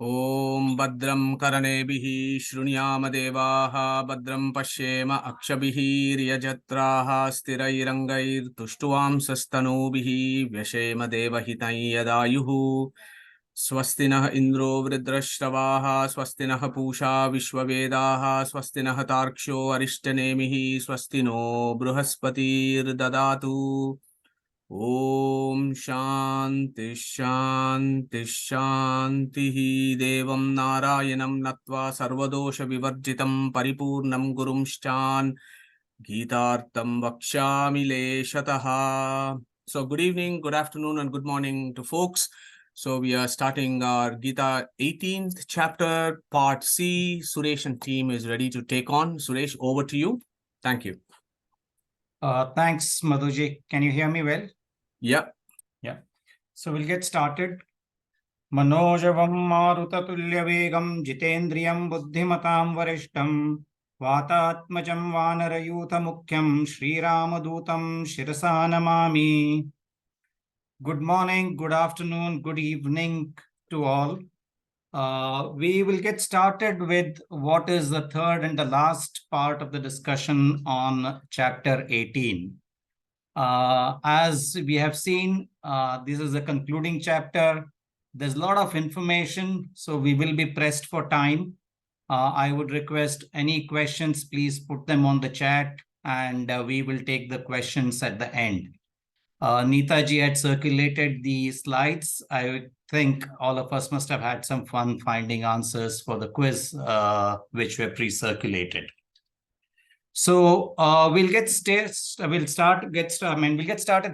ॐ भद्रं कर्णेभिः शृणुयाम देवाः भद्रं पश्येम अक्षभिः यजत्राः स्थिरैरङ्गैस्तुष्ट्वांसस्तनूभिः व्यशेम देवहितं यदायुः स्वस्ति नः इन्द्रो वृद्धश्रवाः स्वस्ति नः पूषा विश्ववेदाः स्वस्ति नः तार्क्ष्यो अरिष्टनेमिः स्वस्ति नो बृहस्पतिर्ददातु ॐ शान्ति शान्ति शान्तिः देवं नारायणं नत्वा सर्वदोषविवर्जितं परिपूर्णं गुरुंश्चान् गीतार्थं वक्ष्यामि लेशतः. So good evening, good afternoon and good morning to folks. So we are starting our Gita 18th chapter, part C. Suresh and team is ready to take on. Suresh, over to you. Thank you. Thanks, Madhuji. Can you hear me well? Yep. Yeah. So we'll get started. Manojavam marutatulyavegam jitendriyam buddhimatam varishtam vatatmajam vanarayuta mukyam Sri Ramadutam shirasa namami. Good morning, good afternoon, good evening to all. We will get started with what is the third and the last part of the discussion on chapter 18. As we have seen, this is a concluding chapter. There's a lot of information, so we will be pressed for time. I would request any questions, please put them on the chat, and we will take the questions at the end. Neetaji had circulated the slides. I think all of us must have had some fun finding answers for the quiz, which were pre-circulated. So we'll get started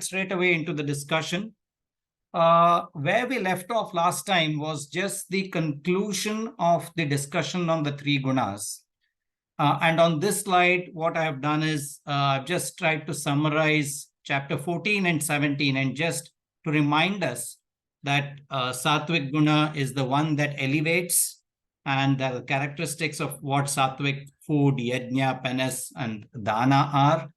straight away into the discussion. Where we left off last time was just the conclusion of the discussion on the three gunas. And on this slide, what I have done is I've just tried to summarize chapter 14 and 17, and just to remind us that Sattvic guna is the one that elevates, and the characteristics of what Sattvic food, yajna, penas, and dana are.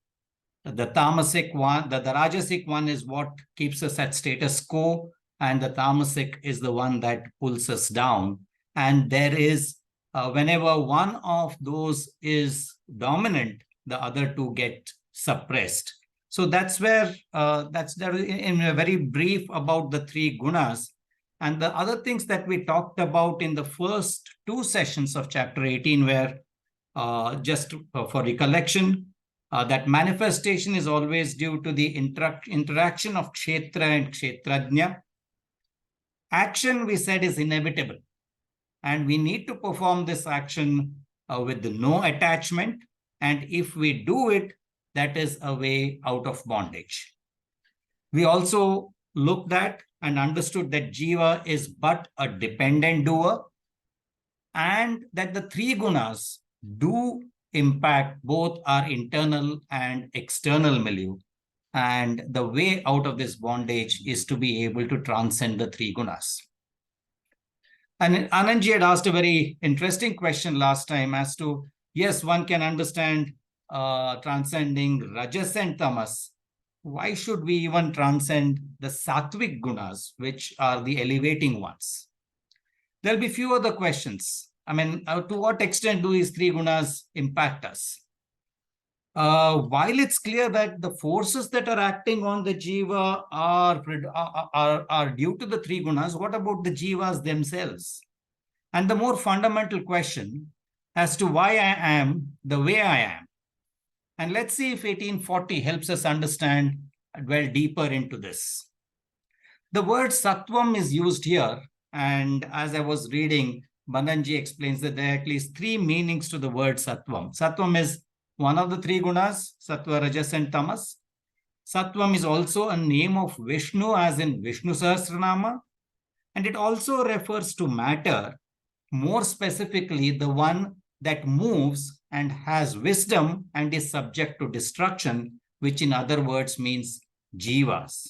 The tamasic one, the rajasic one is what keeps us at status quo, and the tamasic is the one that pulls us down. And there is, whenever one of those is dominant, the other two get suppressed. So that's where, that's in a very brief about the three gunas. And the other things that we talked about in the first two sessions of chapter 18 were, just for recollection, that manifestation is always due to the interaction of kshetra and kshetrajna. Action, we said, is inevitable. And we need to perform this action with no attachment. And if we do it, that is a way out of bondage. We also looked at and understood that jiva is but a dependent doer, and that the three gunas do impact both our internal and external milieu. And the way out of this bondage is to be able to transcend the three gunas. And Anandji had asked a very interesting question last time as to, yes, one can understand transcending rajas and tamas. Why should we even transcend the sattvic gunas, which are the elevating ones? There'll be few other questions. I mean, to what extent do these three gunas impact us? While it's clear that the forces that are acting on the jiva are due to the three gunas, what about the jivas themselves? And the more fundamental question as to why I am the way I am. And let's see if 1840 helps us understand and dwell deeper into this. The word sattvam is used here, and as I was reading, Bandanji explains that there are at least three meanings to the word sattvam. Sattvam is one of the three gunas, sattva, rajas, and tamas. Sattvam is also a name of Vishnu, as in Vishnu Sahasranama, and it also refers to matter, more specifically the one that moves and has wisdom and is subject to destruction, which in other words means jivas.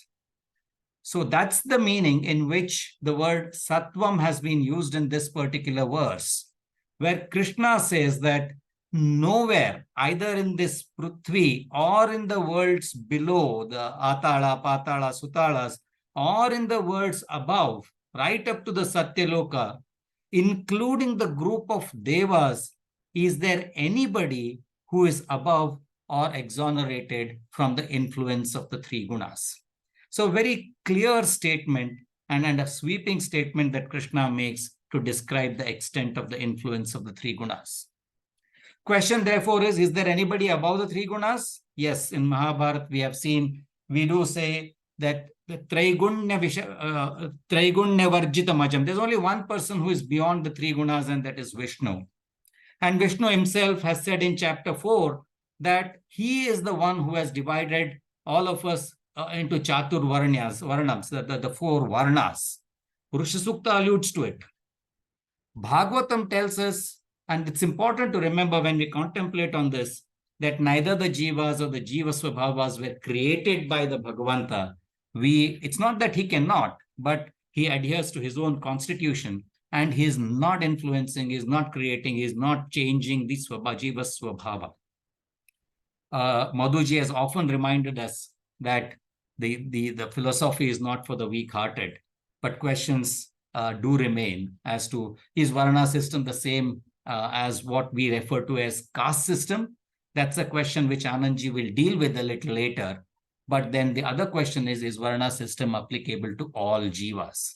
So that's the meaning in which the word sattvam has been used in this particular verse, where Krishna says that nowhere, either in this Prithvi or in the worlds below, the Atala, Patala, Sutalas, or in the worlds above, right up to the Satyaloka, including the group of devas, is there anybody who is above or exonerated from the influence of the three gunas? So very clear statement and a sweeping statement that Krishna makes to describe the extent of the influence of the three gunas. Question therefore is there anybody above the three gunas? Yes, in Mahabharata we have seen, we do say that the Traigunya Varjitamajam, there's only one person who is beyond the three gunas, and that is Vishnu. And Vishnu himself has said in chapter 4 that he is the one who has divided all of us into Chatur Varnams, the four Varnas. Purusha Sukta alludes to it. Bhagavatam tells us, and it's important to remember when we contemplate on this, that neither the Jivas or the Jiva Swabhavas were created by the Bhagavanta. It's not that he cannot, but he adheres to his own constitution, and he is not influencing, he is not creating, he is not changing the Jiva Swabhava. Madhuji has often reminded us that the philosophy is not for the weak-hearted, but questions do remain as to, is Varna system the same as what we refer to as caste system? That's a question which Anandji will deal with a little later. But then the other question is Varna system applicable to all jivas?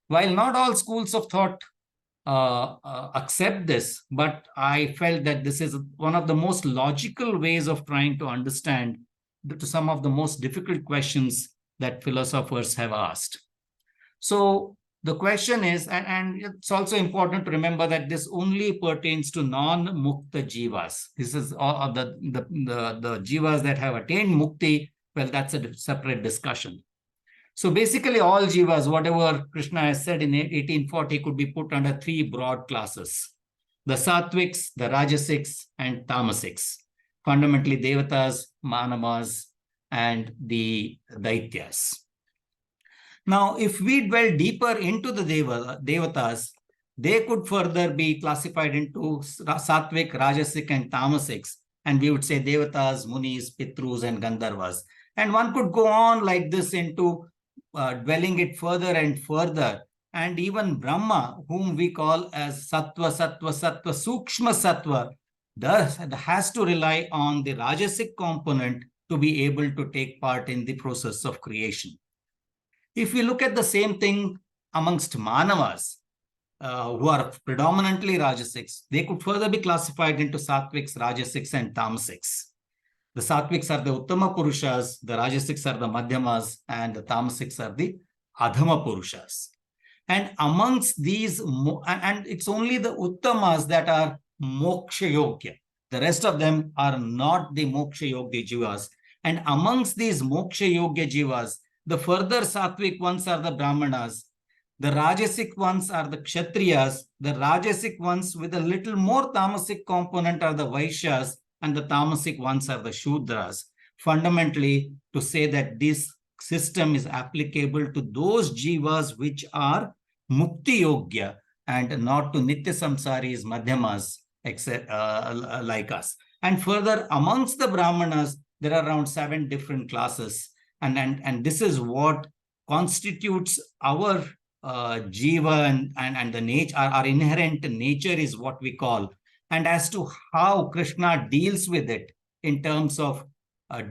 While not all schools of thought accept this, but I felt that this is one of the most logical ways of trying to understand to some of the most difficult questions that philosophers have asked. So the question is, and it's also important to remember that this only pertains to non-mukta jivas. This is all of the jivas that have attained mukti. Well, that's a separate discussion. So basically all jivas, whatever Krishna has said in 1840, could be put under three broad classes: the Sattviks, the Rajasiks, and Tamasiks. Fundamentally, Devatas, Manavas, and the Daityas. Now, if we dwell deeper into the Devatas, they could further be classified into Sattvic, Rajasic, and Tamasics. And we would say Devatas, Munis, Pitrus, and Gandharvas. And one could go on like this into dwelling it further and further. And even Brahma, whom we call as Sattva, Sukshma Sattva, has to rely on the Rajasic component to be able to take part in the process of creation. If we look at the same thing amongst Manavas, who are predominantly Rajasics, they could further be classified into Sattvics, Rajasics, and Tamasics. The Sattvics are the Uttama Purushas, the Rajasics are the Madhyamas, and the Tamasics are the Adhama Purushas. And amongst these, and it's only the Uttamas that are Moksha Yogya. The rest of them are not the Moksha Yogya Jivas. And amongst these Moksha Yogya Jivas, the further Sattvic ones are the Brahmanas, the Rajasic ones are the Kshatriyas, the Rajasic ones with a little more Tamasic component are the Vaishyas, and the Tamasic ones are the Shudras. Fundamentally, to say that this system is applicable to those jivas which are Mukti Yogya and not to Nitya Samsaris, Madhyamas, like us. And further, amongst the Brahmanas, there are around 7 different classes. And this is what constitutes our jiva and the nature, our inherent nature is what we call. And as to how Krishna deals with it in terms of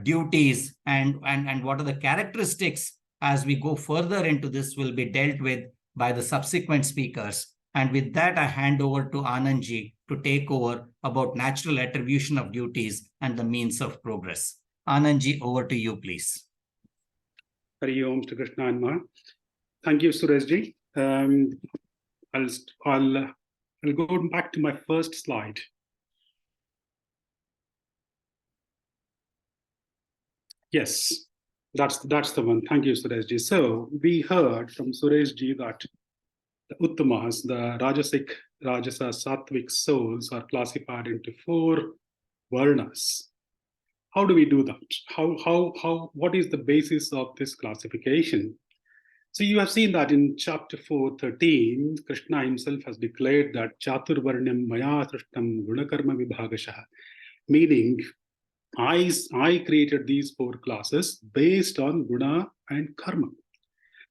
duties and what are the characteristics as we go further into this will be dealt with by the subsequent speakers. And with that, I hand over to Anandji to take over about natural attribution of duties and the means of progress. Anandji, over to you, please. Hari Om to Krishna and Ma. Thank you, Sureshji. I'll go back to my first slide. Yes, that's the one. Thank you, Sureshji. So we heard from Sureshji that the Uttamas, the Rajasic, Rajasa, Sattvic souls are classified into 4 Varnas. How do we do that? What is the basis of this classification? So you have seen that in chapter 4:13, Krishna himself has declared that Chaturvarnyam Maya Srishtam Gunakarma Vibhagasha, meaning I created these 4 classes based on guna and karma.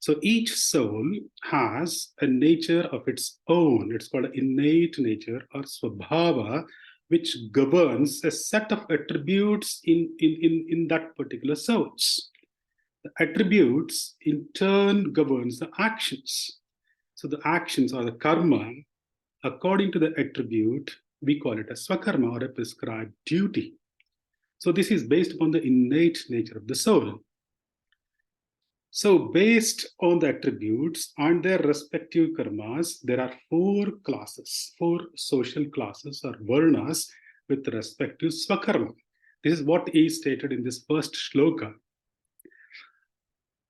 So each soul has a nature of its own. It's called an innate nature or swabhava, which governs a set of attributes in that particular souls. The attributes in turn governs the actions. So the actions or the karma, according to the attribute, we call it a swakarma or a prescribed duty. So this is based upon the innate nature of the soul. So based on the attributes and their respective karmas, there are four social classes or varnas with respect to swakarma. This is what is stated in this first shloka.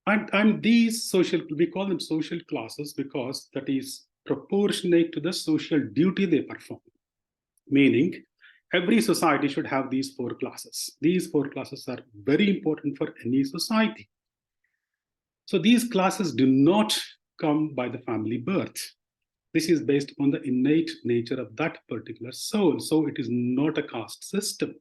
And these we call them social classes because that is proportionate to the social duty they perform. Meaning, every society should have these four classes. These four classes are very important for any society. So these classes do not come by the family birth. This is based upon the innate nature of that particular soul. So it is not a caste system.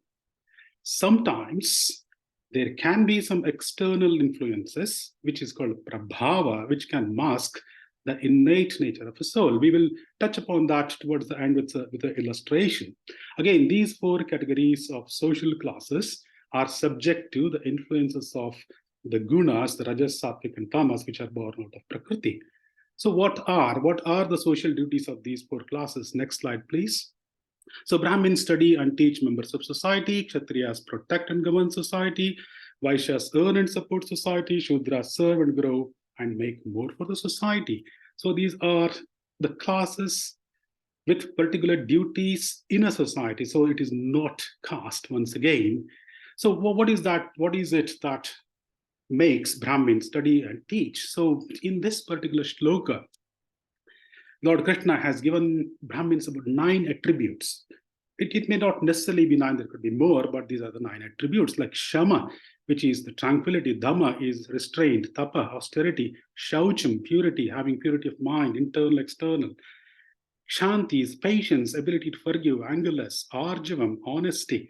Sometimes there can be some external influences, which is called prabhava, which can mask the innate nature of a soul. We will touch upon that towards the end with the illustration. Again, these four categories of social classes are subject to the influences of the gunas, the rajas, sattvic, and tamas, which are born out of prakriti. So what are the social duties of these four classes? Next slide, please. So Brahmins study and teach members of society, Kshatriyas protect and govern society, Vaishyas earn and support society, Shudras serve and grow and make more for the society. So these are the classes with particular duties in a society. So it is not caste once again. So what is that? What is it that makes Brahmins study and teach? So in this particular shloka, Lord Krishna has given Brahmins about 9 attributes. It may not necessarily be 9, there could be more, but these are the 9 attributes, like Shama, which is the tranquility, Dhamma is restraint, Tapa, austerity, Shaucham, purity, having purity of mind, internal, external. Shanti is patience, ability to forgive, angerless, Arjavam, honesty,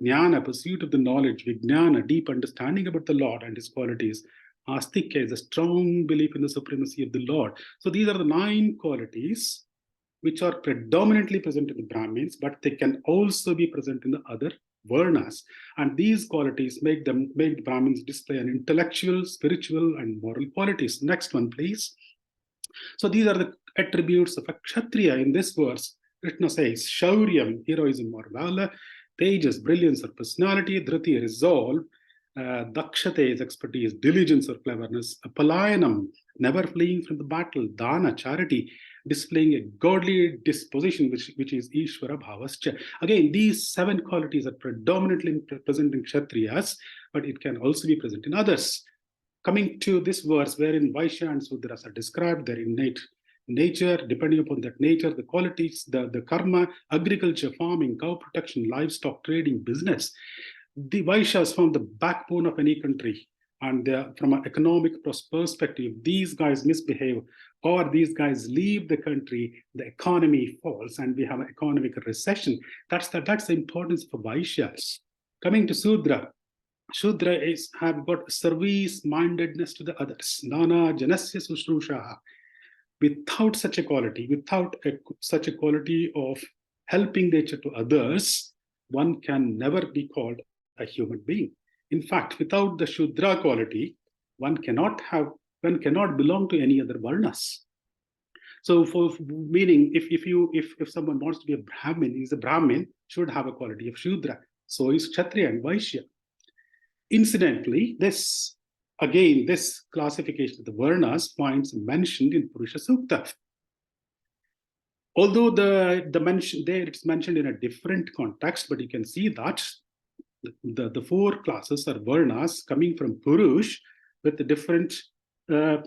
Jnana, pursuit of the knowledge, Vijnana, deep understanding about the Lord and his qualities, Astika is a strong belief in the supremacy of the Lord. So these are the 9 qualities which are predominantly present in the Brahmins, but they can also be present in the other Varnas. And these qualities make the Brahmins display an intellectual, spiritual, and moral qualities. Next one, please. So these are the attributes of a Kshatriya. In this verse, Krishna says, Shauryam, heroism or valor, Tejas, brilliance or personality, Dhriti, resolve, Dakshate is expertise, diligence or cleverness, Apalayanam, never fleeing from the battle, Dana, charity, displaying a godly disposition, which is Ishvara Bhavascha. Again, these 7 qualities are predominantly present in Kshatriyas, but it can also be present in others. Coming to this verse, wherein Vaishya and Sudras are described, their innate nature, depending upon that nature, the qualities, the karma, agriculture, farming, cow protection, livestock, trading, business. The Vaishyas form the backbone of any country. And from an economic perspective, these guys misbehave or these guys leave the country, the economy falls and we have an economic recession. That's the importance for Vaishyas. Coming to Sudra, Shudra have got service-mindedness to the others. Nana janasya sushrusha. Without such a quality, such a quality of helping nature to others, one can never be called a human being. In fact, without the Shudra quality, one cannot belong to any other varnas. So, meaning, if someone wants to be a Brahmin, he's a Brahmin, should have a quality of Shudra. So is Kshatriya and Vaishya. Incidentally, this classification of the varnas finds mentioned in Purusha Sukta. Although the mention there, it's mentioned in a different context, but you can see that the 4 classes are varnas coming from Purush with the different their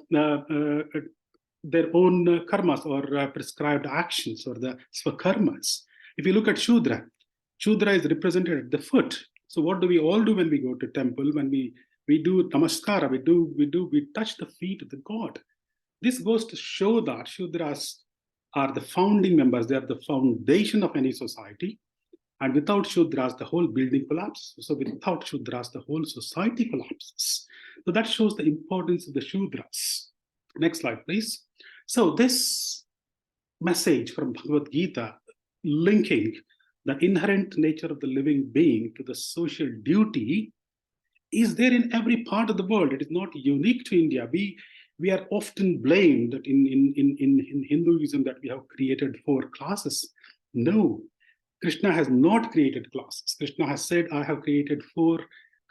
own karmas or prescribed actions or the swakarmas. If you look at Shudra is represented at the foot. So what do we all do when we go to temple? When we do namaskara, we touch the feet of the god. This goes to show that Shudras are the founding members. They are the foundation of any society. And without Shudras, the whole building collapses. So without Shudras, the whole society collapses. So that shows the importance of the Shudras. Next slide, please. So this message from Bhagavad Gita, linking the inherent nature of the living being to the social duty, is there in every part of the world. It is not unique to India. We are often blamed that in Hinduism that we have created 4 classes. No, Krishna has not created classes. Krishna has said, I have created 4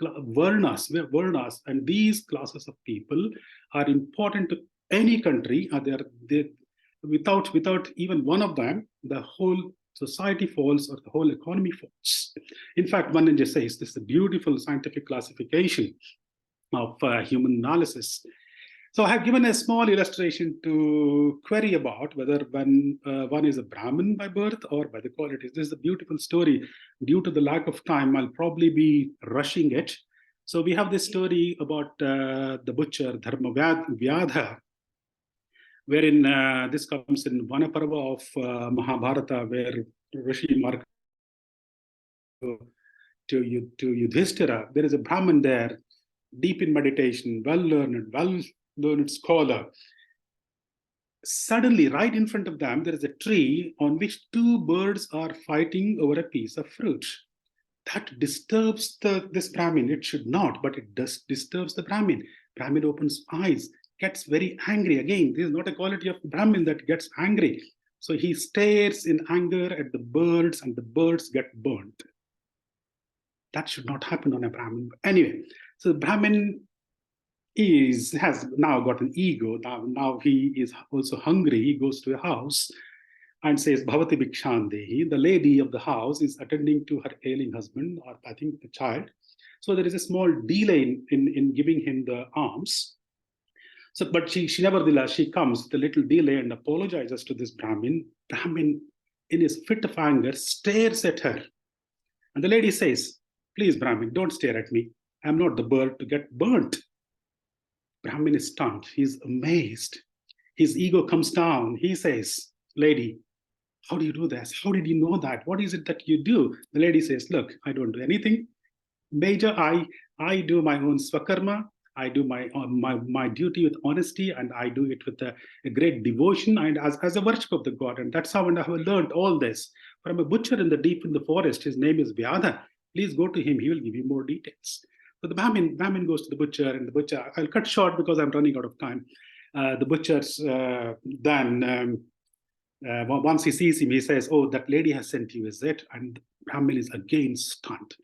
varnas, and these classes of people are important to any country. Without even one of them, the whole society falls or the whole economy falls. In fact, Mananja says this is a beautiful scientific classification of human analysis. So I have given a small illustration to query about whether when one is a Brahmin by birth or by the qualities. This is a beautiful story. Due to the lack of time, I'll probably be rushing it. So we have this story about the butcher Dharma Vyadha, wherein this comes in Vanaparva of Mahabharata, where Rishi Mark to Yudhishthira. There is a Brahmin there, deep in meditation, well-learned scholar. Suddenly, right in front of them, there is a tree on which 2 birds are fighting over a piece of fruit. That disturbs this Brahmin. It should not, but it disturbs the Brahmin. Brahmin opens eyes, gets very angry. Again, this is not a quality of Brahmin that gets angry. So he stares in anger at the birds, and the birds get burnt. That should not happen on a Brahmin. Anyway, so the Brahmin has now got an ego. Now he is also hungry. He goes to a house and says, Bhavati Bhikshandehi. The lady of the house is attending to her ailing husband, or I think the child. So there is a small delay in giving him the alms. So, but she nevertheless, she comes with a little delay and apologizes to this Brahmin. Brahmin, in his fit of anger, stares at her. And the lady says, please, Brahmin, don't stare at me. I'm not the bird to get burnt. Brahmin is stunned. He's amazed. His ego comes down. He says, lady, how do you do this? How did you know that? What is it that you do? The lady says, look, I don't do anything. Major, I do my own swakarma. I do my duty with honesty, and I do it with a great devotion and as a worship of the God. And that's how I have learned all this from a butcher in the forest. His name is Vyadha. Please go to him. He will give you more details. So the Brahmin goes to the butcher, and the butcher, I'll cut short because I'm running out of time. The butcher's once he sees him, he says, oh, that lady has sent you, is it? And Brahmin is again stunned.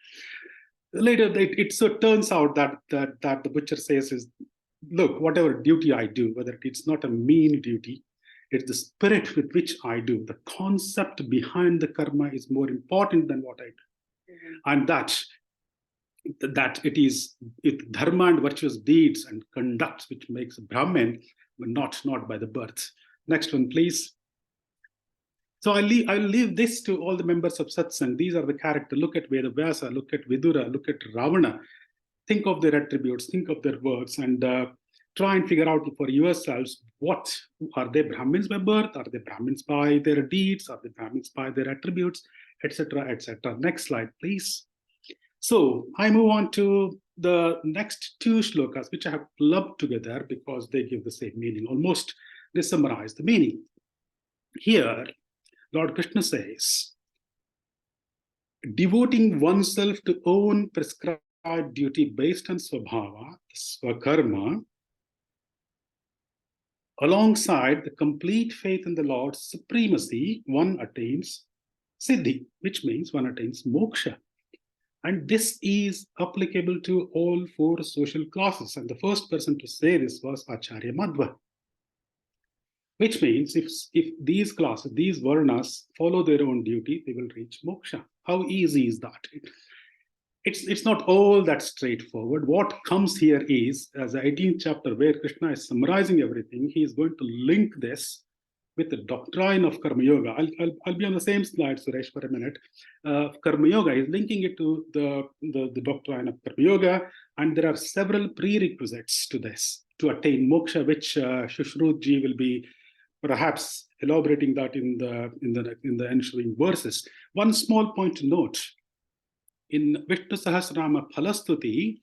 Later, it so turns out that the butcher says is, look, whatever duty I do, whether it's not a mean duty, it's the spirit with which I do. The concept behind the karma is more important than what I do. And that it is dharma and virtuous deeds and conduct which makes a Brahmin, but not by the birth. Next one, please. So I'll leave this to all the members of Satsang. These are the characters. Look at Vedavyasa, look at Vidura, look at Ravana. Think of their attributes, think of their works, and try and figure out for yourselves, what are they Brahmins by birth? Are they Brahmins by their deeds? Are they Brahmins by their attributes, etc., etc. Next slide, please. So I move on to the next 2 shlokas, which I have clubbed together because they give the same meaning. Almost they summarize the meaning. Here, Lord Krishna says, devoting oneself to own prescribed duty based on swabhava, swakarma, alongside the complete faith in the Lord's supremacy, one attains siddhi, which means one attains moksha. And this is applicable to all 4 social classes. And the first person to say this was Acharya Madhva. Which means if these classes, these varnas follow their own duty, they will reach moksha. How easy is that? It's not all that straightforward. What comes here is, as the 18th chapter where Krishna is summarizing everything, he is going to link this with the doctrine of Karma Yoga. I'll be on the same slide, Suresh, for a minute. Karma Yoga is linking it to the doctrine of Karma Yoga, and there are several prerequisites to this to attain moksha, which Shushrut-ji will be perhaps elaborating that in the ensuing verses. One small point to note: in Vishnu Sahasranama Phalastuti,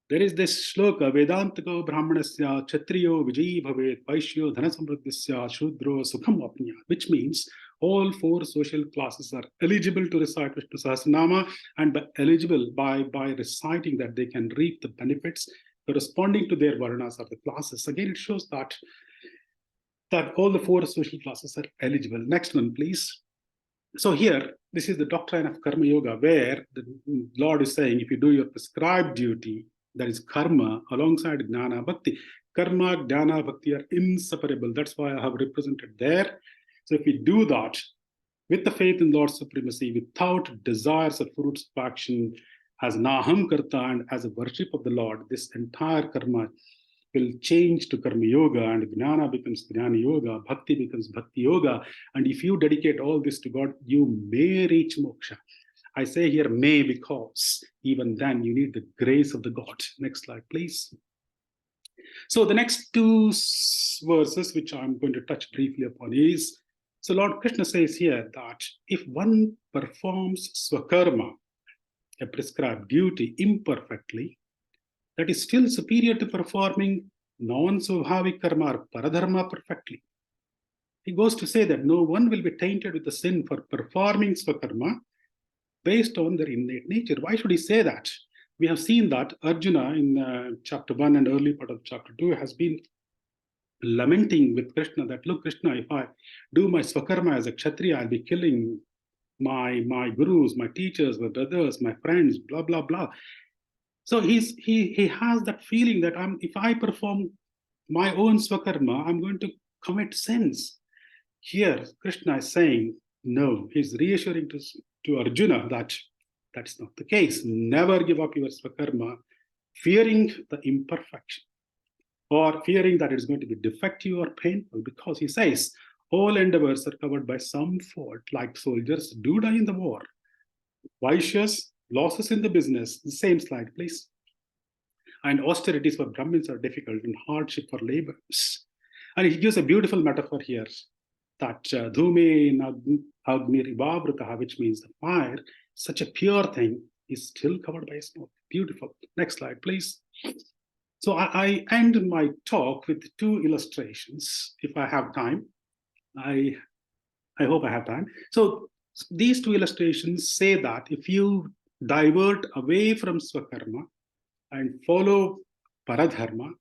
There is this shloka, Vedantako Brahmanasya Kshatriyo Vijayi Bhavet Vaishyo Dhanasamriddhisya Shudro Sukham Apnya, which means all four social classes are eligible to recite Vishnu Sahasranama, and by reciting that they can reap the benefits corresponding to their varnas or the classes. Again, it shows that all the four social classes are eligible. Next one, please. So here, this is the doctrine of Karma Yoga, where the Lord is saying, if you do your prescribed duty, that is karma, alongside Jnana Bhakti. Karma, Jnana, Bhakti are inseparable. That's why I have represented there. So if we do that with the faith in Lord's supremacy, without desires of fruits of action, as Naham Karta and as a worship of the Lord, this entire karma will change to Karma Yoga, and Jnana becomes Jnana Yoga, Bhakti becomes Bhakti Yoga. And if you dedicate all this to God, you may reach moksha. I say here may because even then you need the grace of the God. Next slide, please. So the next two verses, which I'm going to touch briefly upon, is, so Lord Krishna says here that if one performs swakarma, a prescribed duty, imperfectly, that is still superior to performing non-swabhavik karma or paradharma perfectly. He goes to say that no one will be tainted with the sin for performing swakarma based on their innate nature. Why should he say that? We have seen that Arjuna in chapter 1 and early part of chapter 2 has been lamenting with Krishna that, look, Krishna, if I do my swakarma as a Kshatriya, I'll be killing my gurus, my teachers, my brothers, my friends, blah, blah, blah. So he has that feeling that if I perform my own swakarma, I'm going to commit sins. Here, Krishna is saying, no, he's reassuring to Arjuna that that's not the case. Never give up your swakarma, fearing the imperfection or fearing that it's going to be defective or painful, because he says all endeavors are covered by some fault, like soldiers do die in the war. Vaishyas, losses in the business. The same slide, please. And austerities for Brahmins are difficult and hardship for laborers. And he gives a beautiful metaphor here that dhume agnir ivavrataha, which means the fire, such a pure thing, is still covered by smoke. Beautiful. Next slide, please. So I end my talk with two illustrations, if I have time. I hope I have time. So these two illustrations say that if you divert away from swakarma and follow paradharma,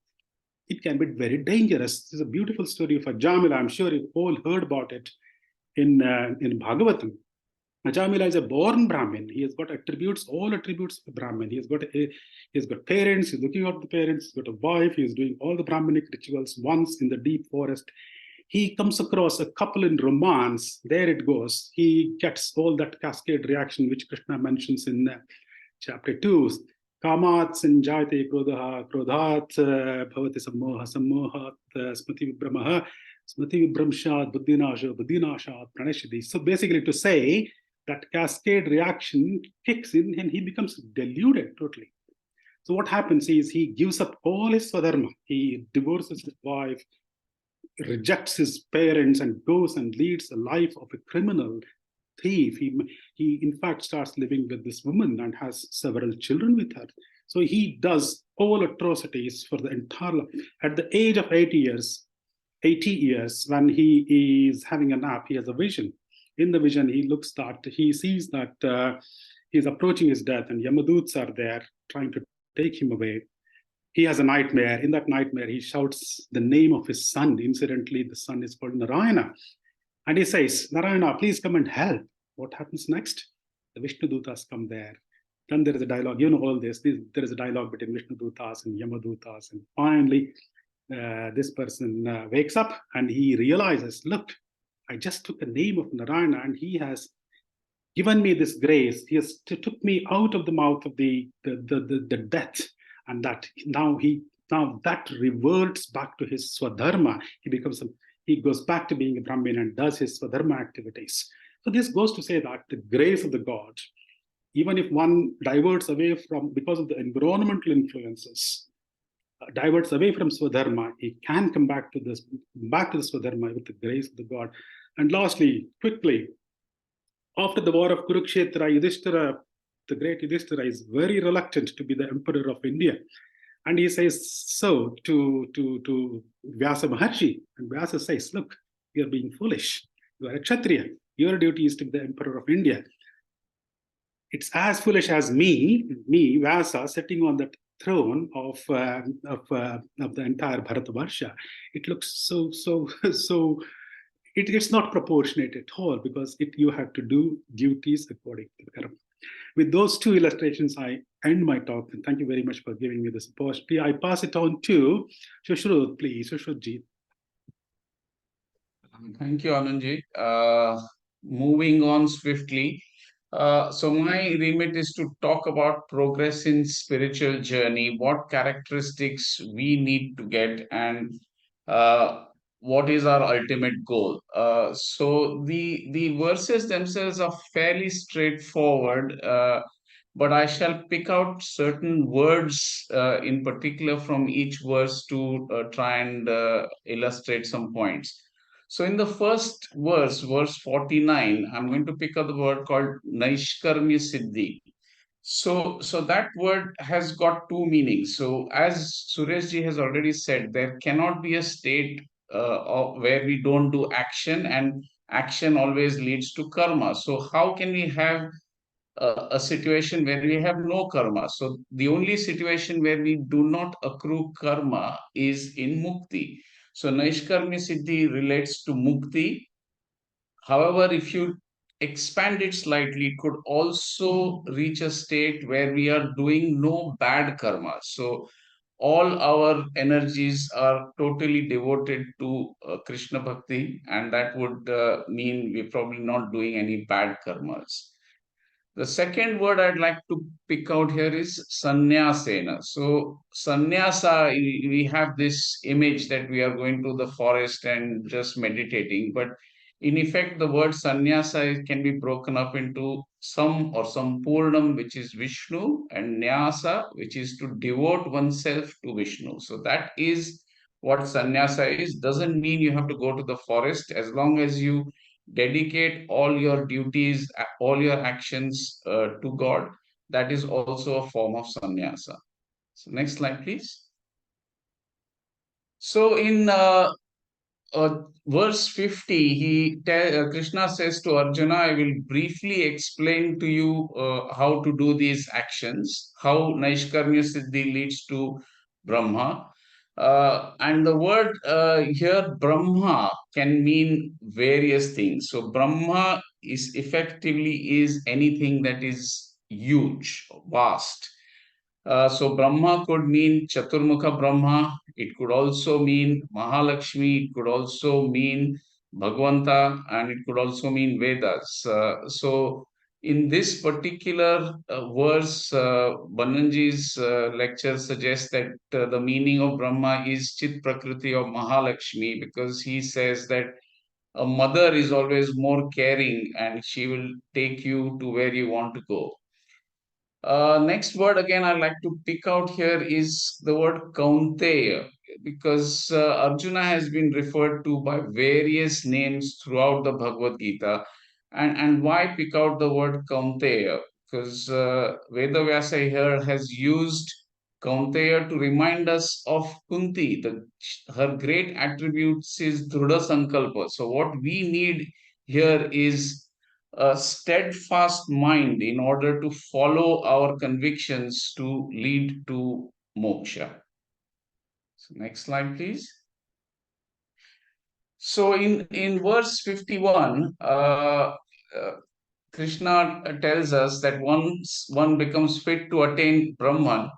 it can be very dangerous. This is a beautiful story of Ajamila. I'm sure you've all heard about it in Bhagavatam. Ajamila is a born Brahmin. He has got all attributes of a Brahmin. He has got parents. He's looking after the parents. He's got a wife. He's doing all the Brahminic rituals. Once in the deep forest, he comes across a couple in romance. There it goes. He gets all that cascade reaction, which Krishna mentions in chapter 2. Kamat sanjayate krodha, krodhat bhavati sammoha, sammohat smriti vibhramaha, smriti vibhramshat buddhinasha, buddhinashat pranashidi. So basically to say that cascade reaction kicks in and he becomes deluded totally. So what happens is he gives up all his swadharma. He divorces his wife, rejects his parents, and goes and leads a life of a criminal thief. He in fact starts living with this woman and has several children with her. So he does all atrocities for the entire life. At the age of 80 years, when he is having a nap, he has a vision. In the vision, he sees that he's approaching his death, and Yamaduts are there trying to take him away. He has a nightmare. In that nightmare, he shouts the name of his son. Incidentally, the son is called Narayana. And he says, Narayana, please come and help. What happens next? The Vishnu Dutas come there. Then there is a dialogue. You know all this. There is a dialogue between Vishnu Dutas and Yamadutas. And finally, this person wakes up and he realizes, look, I just took the name of Narayana and he has given me this grace. He has took me out of the mouth of the death. And that now that reverts back to his swadharma. He goes back to being a Brahmin and does his swadharma activities. So this goes to say that the grace of the God, even if one diverts away from, because of the environmental influences, diverts away from swadharma, he can come back to the swadharma with the grace of the God. And lastly, quickly, after the war of Kurukshetra, Yudhishthira, the great Yudhishthira, is very reluctant to be the emperor of India. And he says so to Vyasa Maharshi. And Vyasa says, look, you're being foolish. You are a Kshatriya. Your duty is to be the emperor of India. It's as foolish as me, Vyasa, sitting on that throne of the entire Bharatavarsha. It looks so. It's not proportionate at all, because you have to do duties according to the karma. With those two illustrations, I end my talk, and thank you very much for giving me this opportunity. I pass it on to Shushrut, please, Shushrutji. Thank you, Anandji. Moving on swiftly. So my remit is to talk about progress in spiritual journey, what characteristics we need to get, and what is our ultimate goal. So the verses themselves are fairly straightforward, but I shall pick out certain words in particular from each verse to try and illustrate some points. So in the first verse, verse 49, I'm going to pick up the word called Naishkarmya Siddhi. So that word has got two meanings. So as Sureshji has already said, there cannot be a state where we don't do action, and action always leads to karma. So how can we have a situation where we have no karma? So the only situation where we do not accrue karma is in mukti. So Naishkarmya Siddhi relates to mukti. However, if you expand it slightly, it could also reach a state where we are doing no bad karma. So all our energies are totally devoted to Krishna Bhakti, and that would mean we're probably not doing any bad karmas. The second word I'd like to pick out here is sannyasena. So sannyasa, we have this image that we are going to the forest and just meditating, but in effect, the word sannyasa can be broken up into some or sampurnam, which is Vishnu, and nyasa, which is to devote oneself to Vishnu. So that is what sannyasa is. Doesn't mean you have to go to the forest. As long as you dedicate all your duties, all your actions to God, that is also a form of sannyasa. So next slide, please. So in verse 50, Krishna says to Arjuna, I will briefly explain to you how to do these actions, how Naishkarmya Siddhi leads to Brahma. And the word here, Brahma, can mean various things. So Brahma is effectively is anything that is huge, vast. So Brahma could mean Chaturmukha Brahma. It could also mean Mahalakshmi. It could also mean Bhagavanta, and it could also mean Vedas. So in this particular verse, Bananji's lecture suggests that the meaning of Brahma is Chit Prakriti of Mahalakshmi, because he says that a mother is always more caring and she will take you to where you want to go. Next word again I'd like to pick out here is the word Kaunteya, because Arjuna has been referred to by various names throughout the Bhagavad Gita. And why pick out the word Kaunteya? Because Vedavyasa here has used Kaunteya to remind us of Kunti. Her great attributes is Drudha Sankalpa. So what we need here is a steadfast mind in order to follow our convictions to lead to moksha. So next slide, please. So in verse 51, Krishna tells us that once one becomes fit to attain Brahman,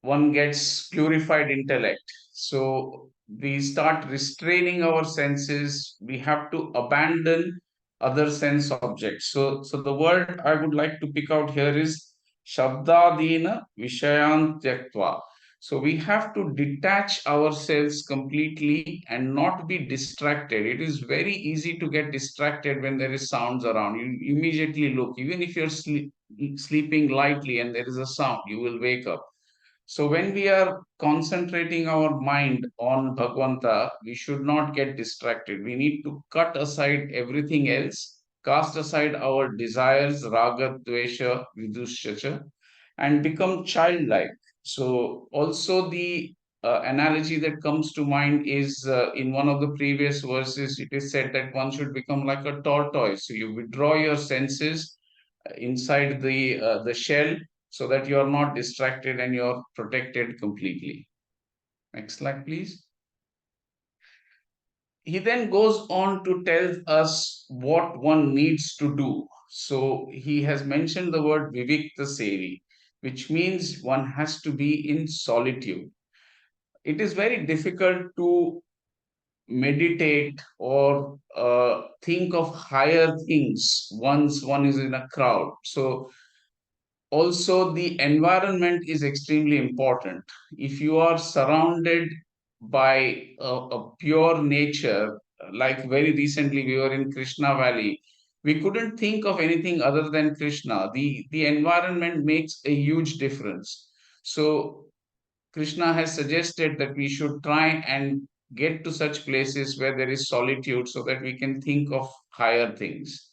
one gets purified intellect. So we start restraining our senses. We have to abandon other sense objects. So the word I would like to pick out here is Shabdadina Vishayan Tyaktva. So we have to detach ourselves completely and not be distracted. It is very easy to get distracted when there is sounds around. You immediately look, even if you're sleeping lightly and there is a sound, you will wake up. So when we are concentrating our mind on Bhagavanta, we should not get distracted. We need to cut aside everything else, cast aside our desires, raga, dvesha, vidushacha, and become childlike. So also the analogy that comes to mind is in one of the previous verses, it is said that one should become like a tortoise. So you withdraw your senses inside the shell so that you are not distracted and you're protected completely. Next slide, please. He then goes on to tell us what one needs to do. So he has mentioned the word Vivikta Sevi, which means one has to be in solitude. It is very difficult to meditate or think of higher things once one is in a crowd. So also the environment is extremely important. If you are surrounded by a pure nature, like very recently we were in Krishna Valley, we couldn't think of anything other than Krishna. The environment makes a huge difference. So Krishna has suggested that we should try and get to such places where there is solitude so that we can think of higher things.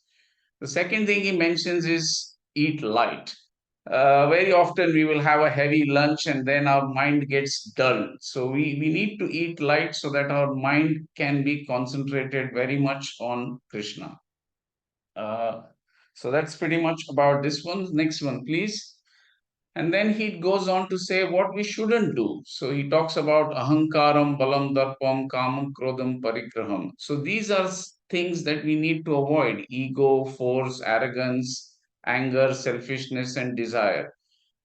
The second thing he mentions is eat light. Very often we will have a heavy lunch and then our mind gets dull. So we need to eat light so that our mind can be concentrated very much on Krishna. So that's pretty much about this one. Next one, please. And then he goes on to say what we shouldn't do. So he talks about ahankaram, balam, darpam, kamam, krodam, parigraham. So these are things that we need to avoid: ego, force, arrogance, anger, selfishness, and desire.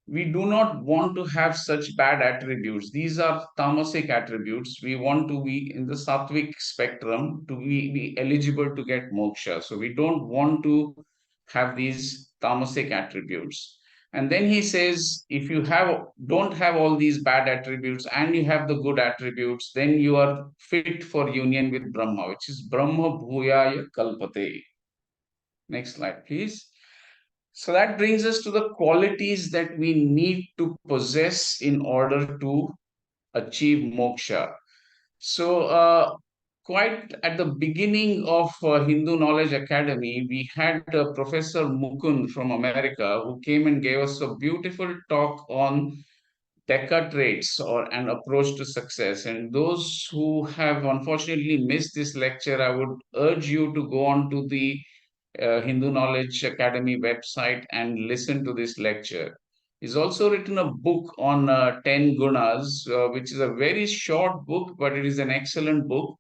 We do not want to have such bad attributes. These are tamasic attributes. We want to be in the sattvic spectrum to be eligible to get moksha. So we don't want to have these tamasic attributes. And then he says, if you don't have all these bad attributes and you have the good attributes, then you are fit for union with Brahma, which is Brahma Bhuyaya Kalpate. Next slide, please. So that brings us to the qualities that we need to possess in order to achieve moksha. So, quite at the beginning of Hindu Knowledge Academy, we had Professor Mukund from America who came and gave us a beautiful talk on Deca traits or an approach to success. And those who have unfortunately missed this lecture, I would urge you to go on to the Hindu Knowledge Academy website and listen to this lecture. He's also written a book on 10 gunas, which is a very short book, but it is an excellent book.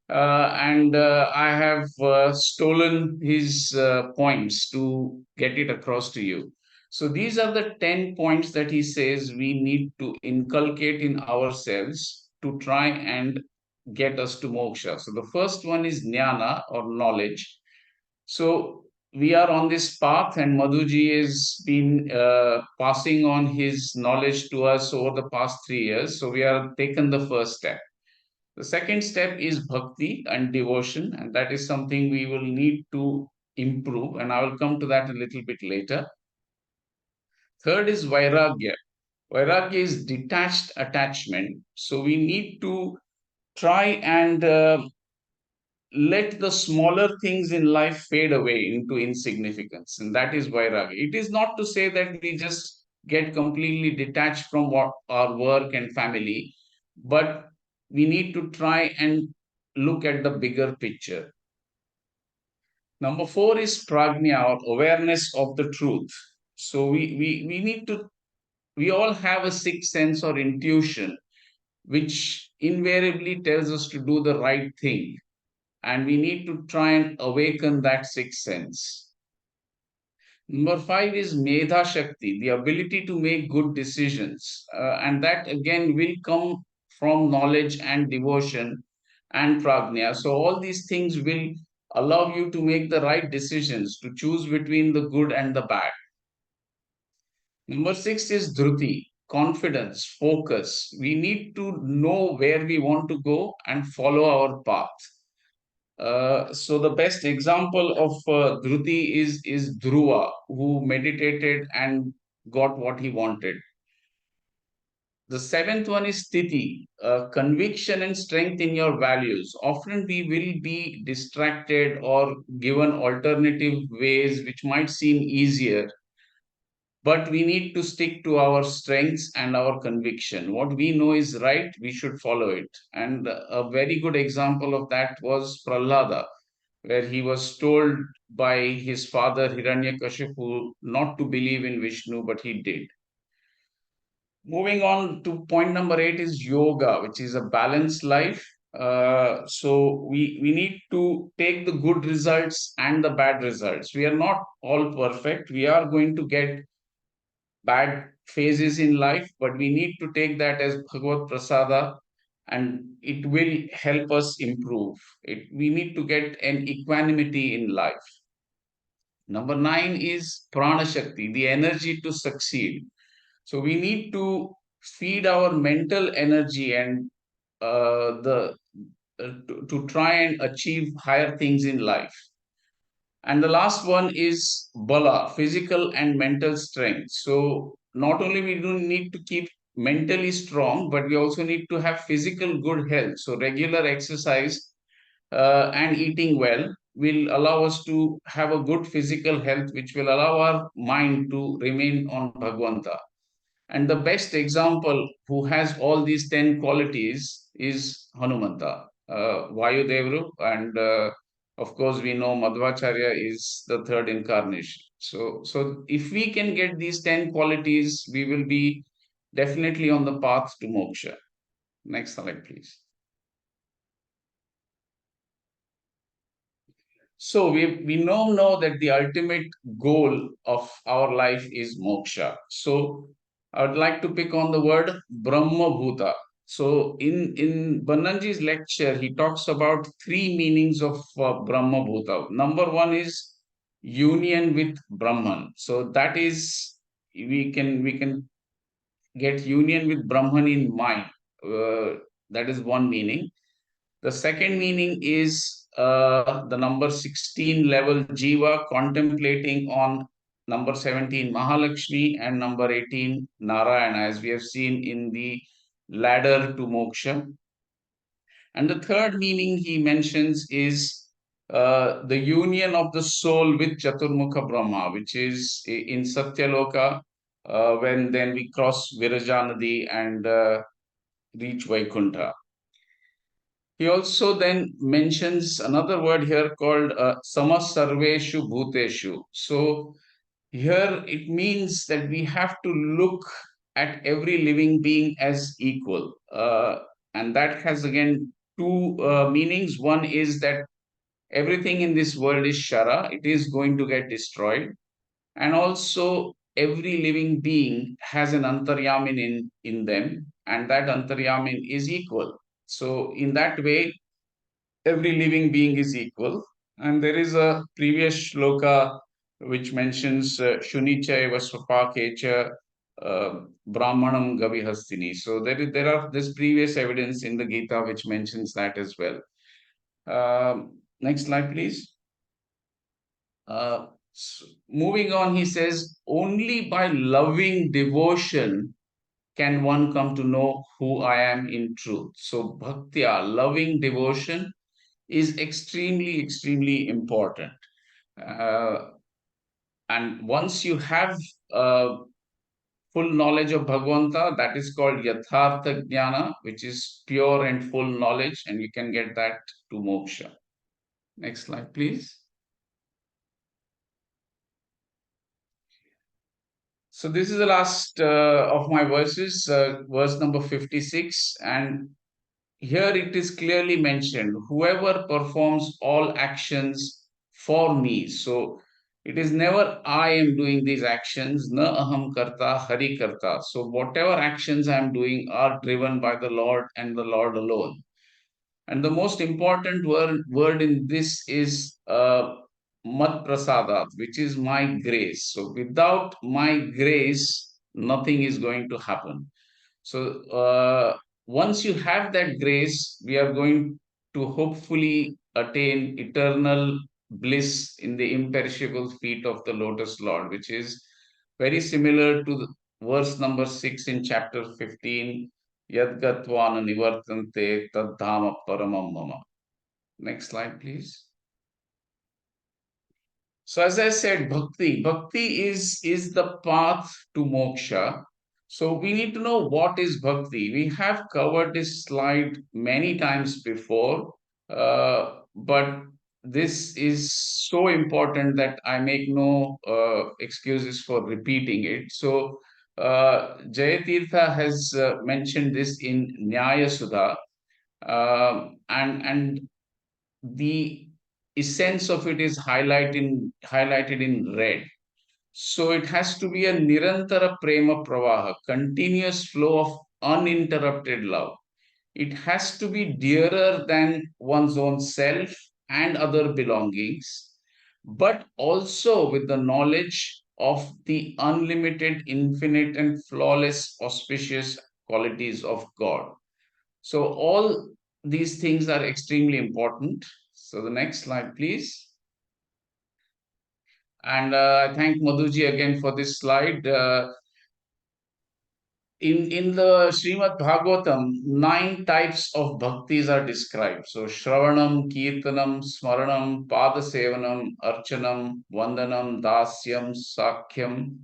And I have stolen his points to get it across to you. So these are the 10 points that he says we need to inculcate in ourselves to try and get us to moksha. So the first one is jnana or knowledge. So we are on this path, and Madhuji has been passing on his knowledge to us over the past 3 years. So we have taken the first step. The second step is bhakti and devotion, and that is something we will need to improve, and I will come to that a little bit later. Third is vairagya. Vairagya is detached attachment. So we need to try and let the smaller things in life fade away into insignificance, and that is vairagya. It is not to say that we just get completely detached from what our work and family, but we need to try and look at the bigger picture. Number 4 is prajna or awareness of the truth. So we need to, we all have a sixth sense or intuition which invariably tells us to do the right thing, and we need to try and awaken that sixth sense. Number 5 is Medha Shakti, the ability to make good decisions. And that again will come from knowledge and devotion and prajna. So all these things will allow you to make the right decisions, to choose between the good and the bad. Number 6 is Dhruti, confidence, focus. We need to know where we want to go and follow our path. So the best example of Dhruti is Dhruva, who meditated and got what he wanted. The seventh one is Sthiti, conviction and strength in your values. Often we will be distracted or given alternative ways which might seem easier. but we need to stick to our strengths and our conviction. What we know is right, we should follow it. And a very good example of that was Prahlada, where he was told by his father Hiranyakashipu not to believe in Vishnu, but he did. Moving on to point number 8 is yoga, which is a balanced life. So we need to take the good results and the bad results. We are not all perfect. We are going to get bad phases in life, but we need to take that as Bhagavad Prasada, and it will help us improve. We need to get an equanimity in life. Number 9 is Prana Shakti, the energy to succeed. So we need to feed our mental energy and to try and achieve higher things in life. And the last one is Bala, physical and mental strength. So not only we do need to keep mentally strong, but we also need to have physical good health. So regular exercise and eating well will allow us to have a good physical health, which will allow our mind to remain on Bhagwanta. And the best example who has all these 10 qualities is Hanumanta, Vayudevru, and of course we know Madhvacharya is the third incarnation. So if we can get these 10 qualities, we will be definitely on the path to moksha. Next slide, please. So we now know that the ultimate goal of our life is moksha. So I would like to pick on the word Brahma Bhuta. So in Bananji's lecture, he talks about 3 meanings of Brahma Bhuta. Number 1 is union with Brahman. So that is, we can get union with Brahman in mind. That is one meaning. The second meaning is the number 16 level Jiva contemplating on number 17 Mahalakshmi and number 18 Narayana, as we have seen in the ladder to moksha. And the third meaning he mentions is the union of the soul with Chaturmukha Brahma, which is in Satyaloka, when then we cross Virajanadi and reach Vaikuntha. He also then mentions another word here called samasarveshu bhuteshu. So here it means that we have to look at every living being as equal. And that has again 2 meanings. One is that everything in this world is shara, it is going to get destroyed. And also every living being has an antaryamin in them, and that antaryamin is equal. So in that way, every living being is equal. And there is a previous shloka which mentions Shunicha eva swapakecha Brahmanam Gavihastini. So there are this previous evidence in the Gita which mentions that as well. Next slide, please. Moving on, he says, only by loving devotion can one come to know who I am in truth. So bhaktya, loving devotion, is extremely, extremely important. And once you have full knowledge of Bhagavanta, that is called Yathartha Jnana, which is pure and full knowledge, and you can get that to moksha. Next slide, please. So this is the last of my verses, verse number 56. And here it is clearly mentioned, whoever performs all actions for me. So it is never I am doing these actions, na aham karta, hari karta. So whatever actions I am doing are driven by the Lord and the Lord alone. And the most important word in this is mat prasadat, which is my grace. So without my grace, nothing is going to happen. So once you have that grace, we are going to hopefully attain eternal bliss in the imperishable feet of the Lotus Lord, which is very similar to the verse number 6 in chapter 15. Yadgatvana nivartante tadhama paramam mama. Next slide, please. So as I said, bhakti is the path to moksha. So we need to know what is bhakti. We have covered this slide many times before, but this is so important that I make no excuses for repeating it. So Jayatirtha has mentioned this in Nyaya Sudha, and the essence of it is highlighted in red. So it has to be a nirantara prema pravaha, continuous flow of uninterrupted love. It has to be dearer than one's own self and other belongings, but also with the knowledge of the unlimited, infinite, and flawless, auspicious qualities of God. So all these things are extremely important. So the next slide, please. And I thank Madhuji again for this slide. In the Srimad Bhagavatam, 9 types of bhaktis are described. So Shravanam, Kirtanam, Smaranam, Padasevanam, Archanam, Vandanam, Dasyam, Sakhyam,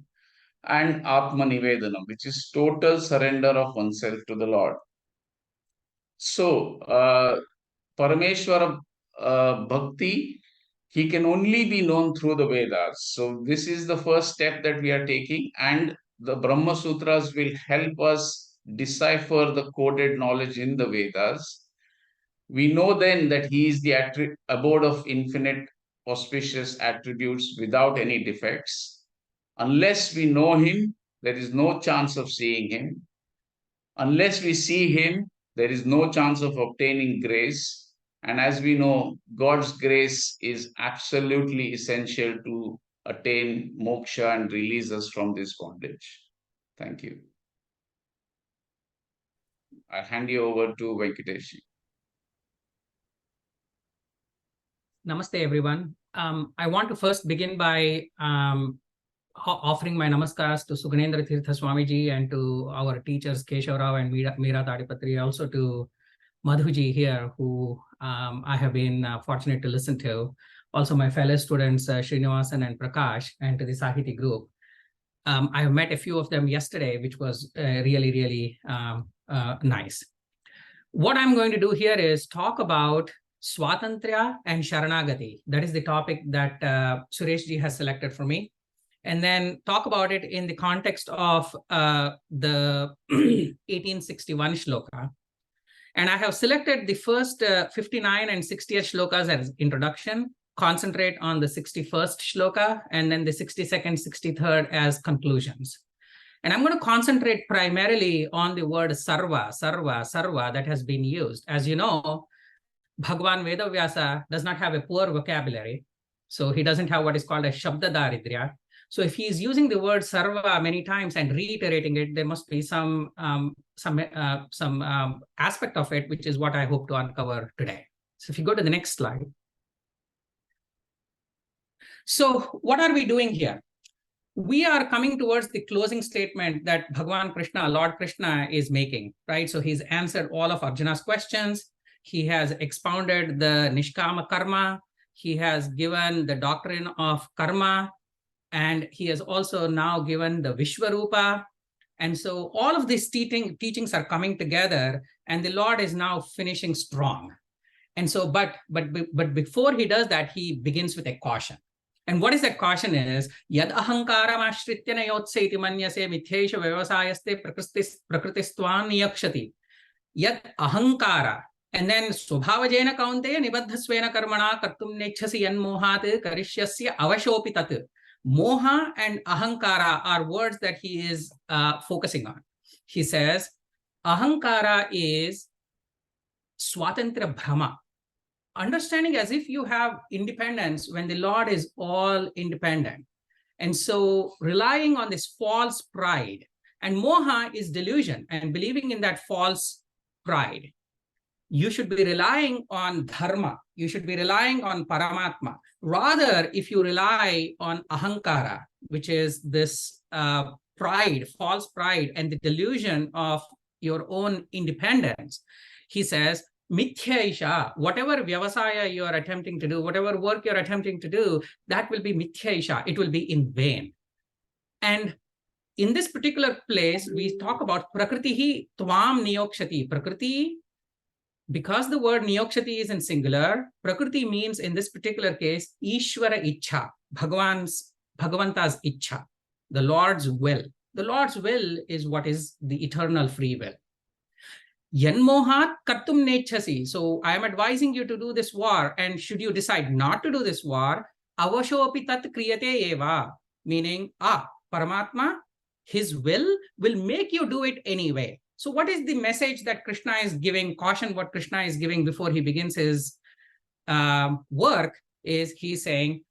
and Atmanivedanam, which is total surrender of oneself to the Lord. So Parameshwara Bhakti, he can only be known through the Vedas. So this is the first step that we are taking, and the Brahma Sutras will help us decipher the coded knowledge in the Vedas. We know then that he is the abode of infinite auspicious attributes without any defects. Unless we know him, there is no chance of seeing him. Unless we see him, there is no chance of obtaining grace. And as we know, God's grace is absolutely essential to attain moksha and release us from this bondage. Thank you. I hand you over to Venkatesh. Namaste, everyone. I want to first begin by offering my namaskaras to Sughanendra Tirtha Swamiji and to our teachers Keshav Rao and Meera Tadipatri, also to Madhuji here, who I have been fortunate to listen to. Also my fellow students Srinivasan and Prakash, and to the Sahiti group. I have met a few of them yesterday, which was really nice. What I'm going to do here is talk about Swatantriya and Sharanagati. That is the topic that Sureshji has selected for me. And then talk about it in the context of the 1861 shloka. And I have selected the first 59 and 60th shlokas as introduction, concentrate on the 61st shloka, and then the 62nd, 63rd as conclusions. And I'm going to concentrate primarily on the word sarva that has been used. As you know, Bhagwan Vedavyasa does not have a poor vocabulary. So he doesn't have what is called a Shabda Daridrya. So if he is using the word sarva many times and reiterating it, there must be some aspect of it, which is what I hope to uncover today. So if you go to the next slide. So what are we doing here? We are coming towards the closing statement that Bhagwan Krishna, Lord Krishna, is making, right? So he's answered all of Arjuna's questions. He has expounded the Nishkama Karma. He has given the doctrine of karma. And he has also now given the Vishwarupa. And so all of these teachings are coming together, and the Lord is now finishing strong. And so, but before he does that, he begins with a caution. And what is that caution is, Yad ahankaram ashritya nayotse iti manyase mithesha vyavasayaste prakrististvan yakshati. Yad ahankara. And then swabhavajena kaunteya nibaddhasvena karmana kartum nechasi yanmohat karishyasya avashopi tat. Moha and ahankara are words that he is focusing on. He says, ahankara is swatantra bhrama. Understanding as if you have independence when the Lord is all independent. And so relying on this false pride. And moha is delusion and believing in that false pride. You should be relying on dharma. You should be relying on Paramatma. Rather, if you rely on ahankara, which is this pride, false pride, and the delusion of your own independence, he says, Mithyaisha, whatever vyavasaya you are attempting to do, whatever work you're attempting to do, that will be mithyaisha. It will be in vain. And in this particular place, we talk about prakritihi tvam niyokshati. Prakriti, because the word niyokshati is in singular, prakriti means in this particular case, Ishvara Ichha, Bhagavanta's Ichha, the Lord's will. The Lord's will is what is the eternal free will. Yanmohat kartum nechasi. So I am advising you to do this war, and should you decide not to do this war, avashopi tat kriyate eva, meaning Paramatma, his will make you do it anyway. So what is the message that Krishna is giving, caution what Krishna is giving before he begins his work is he's saying,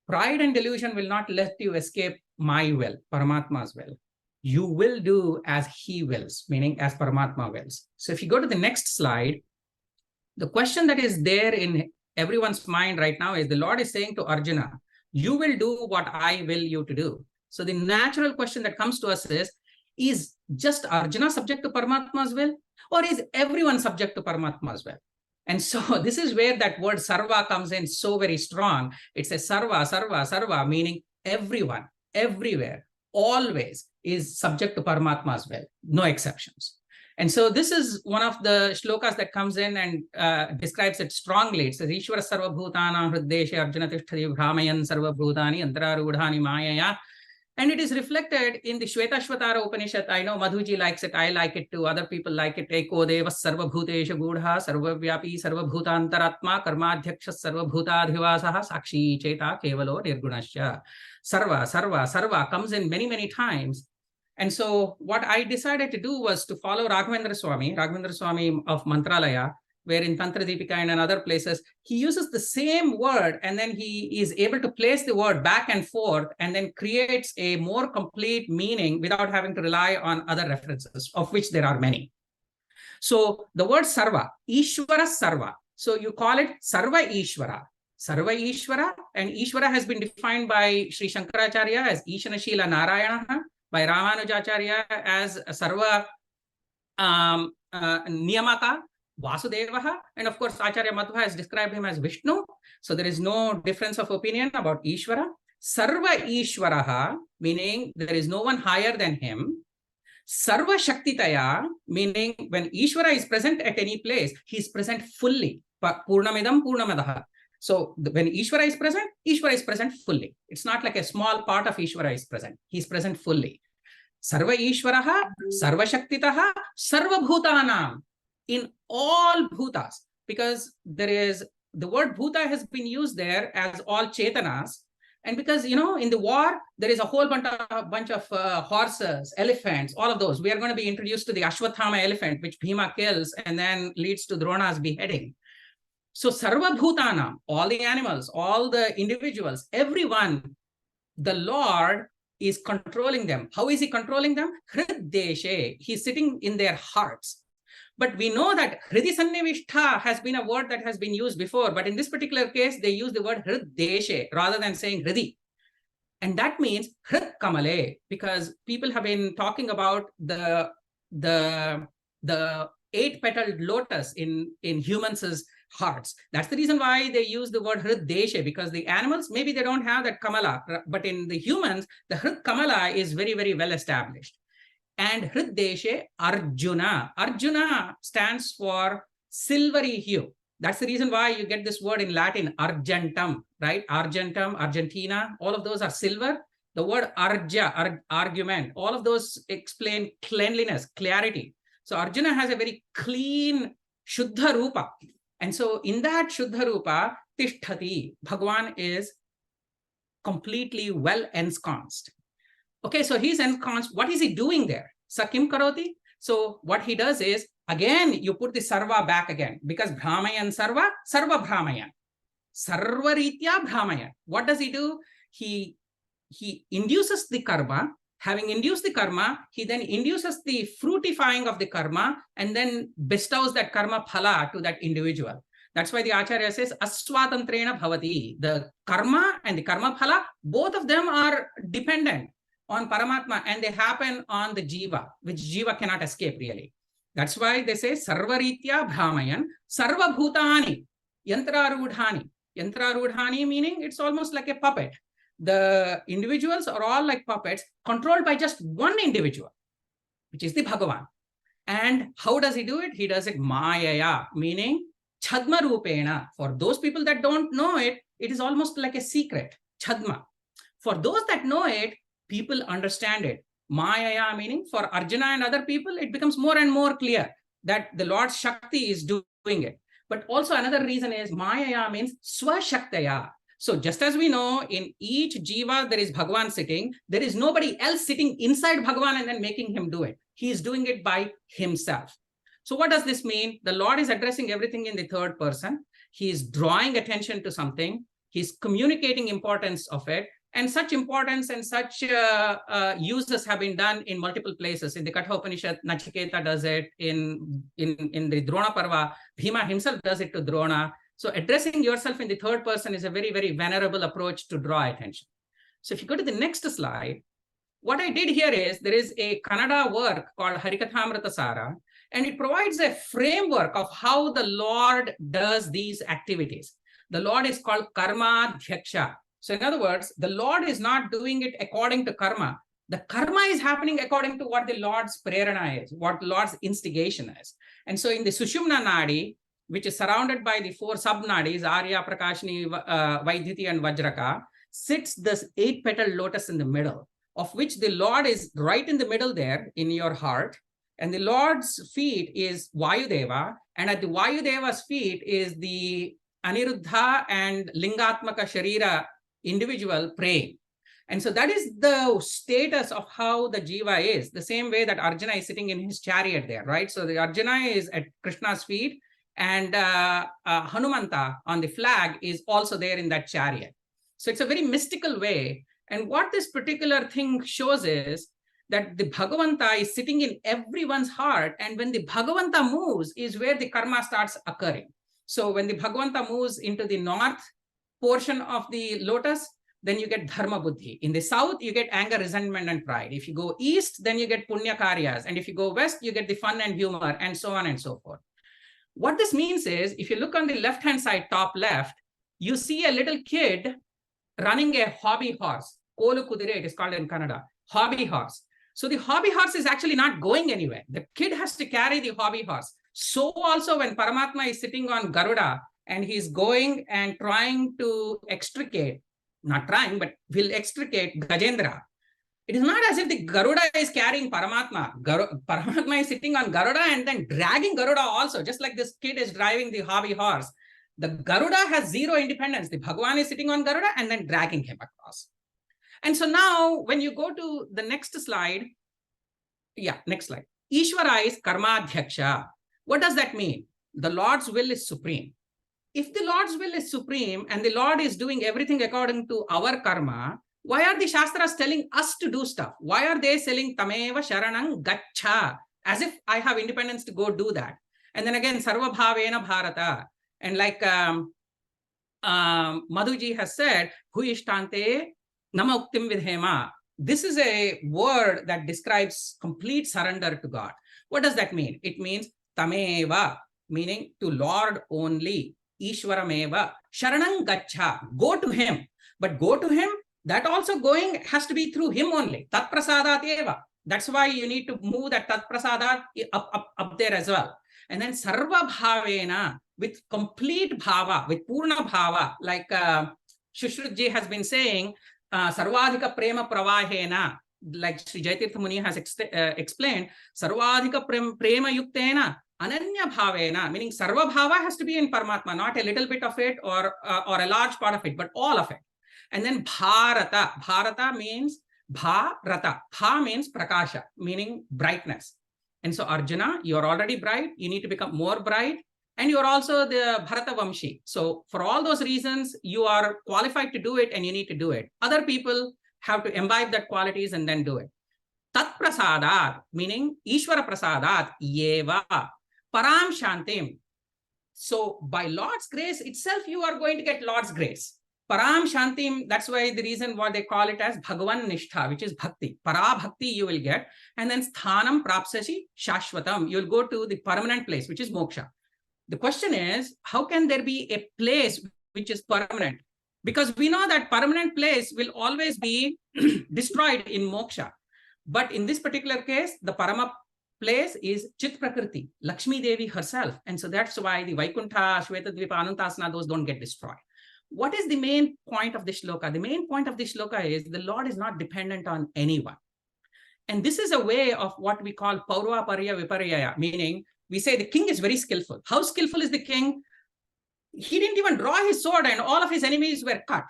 pride and delusion will not let you escape my will, Paramatma's will. You will do as he wills, meaning as Paramatma wills. So if you go to the next slide, the question that is there in everyone's mind right now is the Lord is saying to Arjuna, you will do what I will you to do. So the natural question that comes to us is just Arjuna subject to Paramatma's will, or is everyone subject to Paramatma's will? And so this is where that word sarva comes in so very strong. It says sarva, sarva, sarva, meaning everyone, everywhere, always is subject to Paramatma's will, no exceptions. And so this is one of the shlokas that comes in and describes it strongly. It says, Ishvara sarva bhutana hriddeshe arjuna tishtati bhramayan sarva bhutani antararudhani mayaya. And it is reflected in the Shvetashvatara Upanishad. I know Madhuji likes it. I like it too. Other people like it. Eko devas sarva bhutesha gudha sarva vyapi sarva bhutantaratma karmadhyaksha sarva bhutadhivasaha sakshi cheta kevalo nirgunasya. Sarva, sarva, sarva comes in many, many times. And so what I decided to do was to follow Raghavendra Swami of Mantralaya, where in Tantra Deepika and in other places, he uses the same word and then he is able to place the word back and forth and then creates a more complete meaning without having to rely on other references, of which there are many. So the word sarva, Ishvara sarva. So you call it sarva Ishvara. Sarva Ishvara, and Ishvara has been defined by Sri Shankaracharya as Ishanashila Narayana, by Ramanujacharya as sarva Niyamaka, Vasudevaha, and of course Acharya Madhva has described him as Vishnu. So there is no difference of opinion about Ishvara. Sarva Ishvaraha, meaning there is no one higher than him. Sarva Shaktitaya, meaning when Ishvara is present at any place, he is present fully. Purnamidam Purnamadaha. So when Ishvara is present fully. It's not like a small part of Ishvara is present. He is present fully. Sarva Ishvaraha, Sarva Shaktitaha, Sarva Bhutanam. In all bhutas, because there is the word bhuta has been used there as all chetanas, and because in the war there is a whole bunch of horses, elephants, all of those. We are going to be introduced to the Ashwathama elephant, which Bhima kills and then leads to Drona's beheading. So sarva bhutanam, all the animals, all the individuals, everyone, the Lord is controlling them. How is he controlling them? Hriddeshe, he's sitting in their hearts. But we know that Hridi Sannivishta has been a word that has been used before, but in this particular case, they use the word Hriddeshe rather than saying Hridi. And that means Hrid Kamale, because people have been talking about the 8-petaled lotus in humans' hearts. That's the reason why they use the word Hriddeshe, because the animals, maybe they don't have that Kamala, but in the humans, the Hrid Kamala is very, very well established. And Hriddeshe Arjuna. Arjuna stands for silvery hue. That's the reason why you get this word in Latin, argentum, right? Argentum, Argentina, all of those are silver. The word arja, argument, all of those explain cleanliness, clarity. So Arjuna has a very clean Shuddha Rupa. And so in that Shuddha Rupa, Tishtati, Bhagwan is completely well ensconced. Okay, so he's ensconced. What is he doing there? Sakim Karoti. So what he does is, again, you put the sarva back again, because Brahmayan sarva, sarva Brahmayan. Sarva ritya Brahmayan. What does he do? He induces the karma. Having induced the karma, he then induces the fruitifying of the karma and then bestows that karma phala to that individual. That's why the Acharya says, Aswatantrena bhavati. The karma and the karma phala, both of them are dependent on Paramatma, and they happen on the jiva, which jiva cannot escape really. That's why they say Sarvaritya Brahmayan, Sarva Bhutani, Yantrarudhani. Yantrarudhani meaning it's almost like a puppet. The individuals are all like puppets controlled by just one individual, which is the Bhagavan. And how does he do it? He does it Mayaya, meaning Chadma Rupena. For those people that don't know it, it is almost like a secret, Chadma. For those that know it, people understand it. Mayaya meaning for Arjuna and other people, it becomes more and more clear that the Lord's Shakti is doing it. But also another reason is Mayaya means Swashaktaya. So just as we know, in each jiva there is Bhagavan sitting, there is nobody else sitting inside Bhagavan and then making him do it. He is doing it by himself. So what does this mean? The Lord is addressing everything in the third person. He is drawing attention to something. He's communicating importance of it. And such importance and such uses have been done in multiple places. In the Katha Upanishad, Nachiketa does it. In the Drona Parva, Bhima himself does it to Drona. So addressing yourself in the third person is a very, very venerable approach to draw attention. So if you go to the next slide, what I did here is there is a Kannada work called Harikathamrita Sara, and it provides a framework of how the Lord does these activities. The Lord is called Karma Dhyaksha. So in other words, the Lord is not doing it according to karma. The karma is happening according to what the Lord's prerana is, what the Lord's instigation is. And so in the Sushumna Nadi, which is surrounded by the 4 sub-nadis, Arya, Prakashini, Vaidhiti, and Vajraka, sits this 8-petal lotus in the middle, of which the Lord is right in the middle there in your heart. And the Lord's feet is Vayudeva, and at the Vayudeva's feet is the Aniruddha and Lingatmaka Sharira individual praying. And so that is the status of how the jiva is, the same way that Arjuna is sitting in his chariot there, right? So the Arjuna is at Krishna's feet, and Hanumanta on the flag is also there in that chariot. So it's a very mystical way. And what this particular thing shows is that the Bhagavanta is sitting in everyone's heart. And when the Bhagavanta moves is where the karma starts occurring. So when the Bhagavanta moves into the north portion of the lotus, then you get dharma buddhi. In the south, you get anger, resentment, and pride. If you go east, then you get punya karyas. And if you go west, you get the fun and humor, and so on and so forth. What this means is, if you look on the left-hand side, top left, you see a little kid running a hobby horse. Kolu kudire, it is called in Kannada, hobby horse. So the hobby horse is actually not going anywhere. The kid has to carry the hobby horse. So also when Paramatma is sitting on Garuda and he's going and trying to extricate, not trying, but will extricate Gajendra, it is not as if the Garuda is carrying Paramatma. Paramatma is sitting on Garuda and then dragging Garuda also, just like this kid is driving the hobby horse. The Garuda has zero independence. The Bhagavan is sitting on Garuda and then dragging him across. And so now when you go to the next slide, next slide. Ishvara is Karmadhyaksha. What does that mean? The Lord's will is supreme. If the Lord's will is supreme and the Lord is doing everything according to our karma, why are the Shastras telling us to do stuff? Why are they saying Tameva Sharanang Gacha? As if I have independence to go do that. And then again, Sarva Bhavena Bharata. And like Madhuji has said, Huishtante Nama Uktim Vidhema. This is a word that describes complete surrender to God. What does that mean? It means Tameva, meaning to Lord only. Ishwarameva. Sharanang Gacha. Go to him. But go to him, that also going has to be through him only. Tat prasadat eva. That's why you need to move that tat prasadat up there as well. And then sarva bhavena, with complete bhava, with purna bhava, like Shushrutji has been saying, sarvadhika prema pravahena, like Sri Jaitirtha Muni has explained, sarvadhika prema yuktena, ananya bhavena, meaning sarva bhava has to be in Paramatma, not a little bit of it or a large part of it, but all of it. And then Bharata. Bharata means Bharata. Bha means Prakasha, meaning brightness. And so Arjuna, you're already bright. You need to become more bright. And you're also the Bharata Vamshi. So for all those reasons, you are qualified to do it and you need to do it. Other people have to imbibe that qualities and then do it. Tat prasadat, meaning Ishvara prasadat, yeva, param shantim. So by Lord's grace itself, you are going to get Lord's grace. Param Shantim, that's why the reason why they call it as Bhagavan Nishtha, which is Bhakti. Para Bhakti you will get. And then Sthanam Prapsasi Shashvatam. You'll go to the permanent place, which is Moksha. The question is, how can there be a place which is permanent? Because we know that permanent place will always be destroyed in Moksha. But in this particular case, the Parama place is Chit Prakriti, Lakshmi Devi herself. And so that's why the Vaikuntha, Shvetadvipa, Anantasana, those don't get destroyed. What is the main point of this shloka? The main point of this shloka is the Lord is not dependent on anyone. And this is a way of what we call Paurva Parya Viparyaya, meaning we say the king is very skillful. How skillful is the king? He didn't even draw his sword and all of his enemies were cut.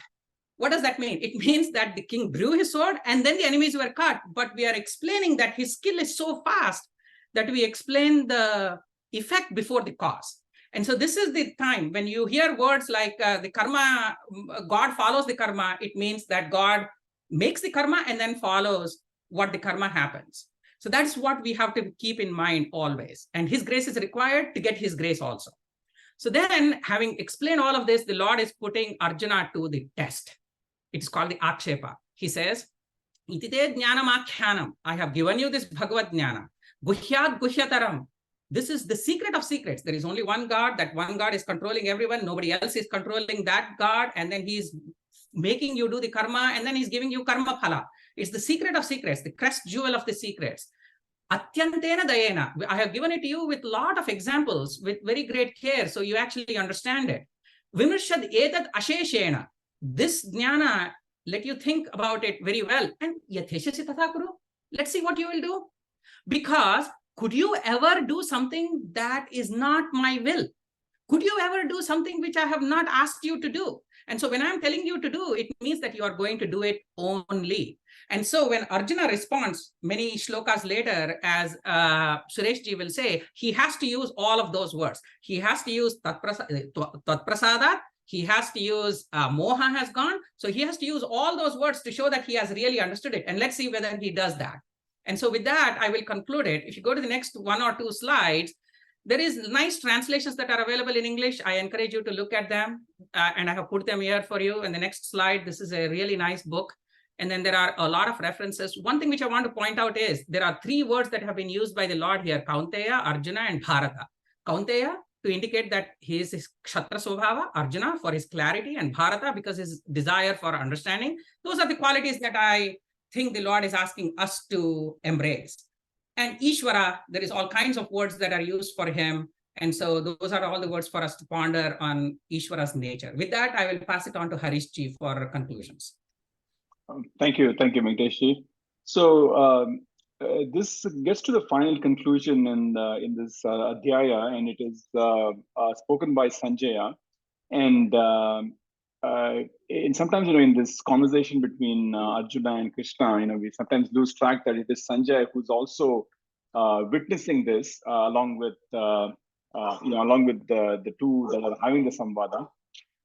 What does that mean? It means that the king drew his sword and then the enemies were cut. But we are explaining that his skill is so fast that we explain the effect before the cause. And so this is the time when you hear words like the karma, God follows the karma, it means that God makes the karma and then follows what the karma happens. So that's what we have to keep in mind always. And his grace is required to get his grace also. So then, having explained all of this, the Lord is putting Arjuna to the test. It's called the Akshepa. He says, Itite jnanamakyanam. I have given you this Bhagavad Jnana. Guhyat guhyataram. This is the secret of secrets. There is only one God. That one God is controlling everyone. Nobody else is controlling that God. And then he's making you do the karma. And then he's giving you karma phala. It's the secret of secrets, the crest jewel of the secrets. Atyantena dayena. I have given it to you with a lot of examples, with very great care, so you actually understand it. Vimarshad etat asheshena. This jnana, let you think about it very well. And yatheshasi tatha kuru. Let's see what you will do. Because could you ever do something that is not my will? Could you ever do something which I have not asked you to do? And so when I'm telling you to do, it means that you are going to do it only. And so when Arjuna responds many shlokas later, as Sureshji will say, he has to use all of those words. He has to use tatprasada. He has to use moha has gone. So he has to use all those words to show that he has really understood it. And let's see whether he does that. And so with that, I will conclude it. If you go to the next 1 or 2 slides, there is nice translations that are available in English. I encourage you to look at them. And I have put them here for you. And the next slide, this is a really nice book. And then there are a lot of references. One thing which I want to point out is there are 3 words that have been used by the Lord here, Kaunteya, Arjuna, and Bharata. Kaunteya to indicate that he is his Kshatriya Swabhava, Arjuna for his clarity, and Bharata because his desire for understanding. Those are the qualities that I think the Lord is asking us to embrace. And Ishvara, there is all kinds of words that are used for him. And so those are all the words for us to ponder on Ishvara's nature. With that, I will pass it on to Harishji for conclusions. Thank you, Venkateshji. So this gets to the final conclusion in this adhyaya, and it is spoken by Sanjaya. And sometimes, in this conversation between Arjuna and Krishna, we sometimes lose track that it is Sanjaya who's also witnessing this along with the two that are having the samvada.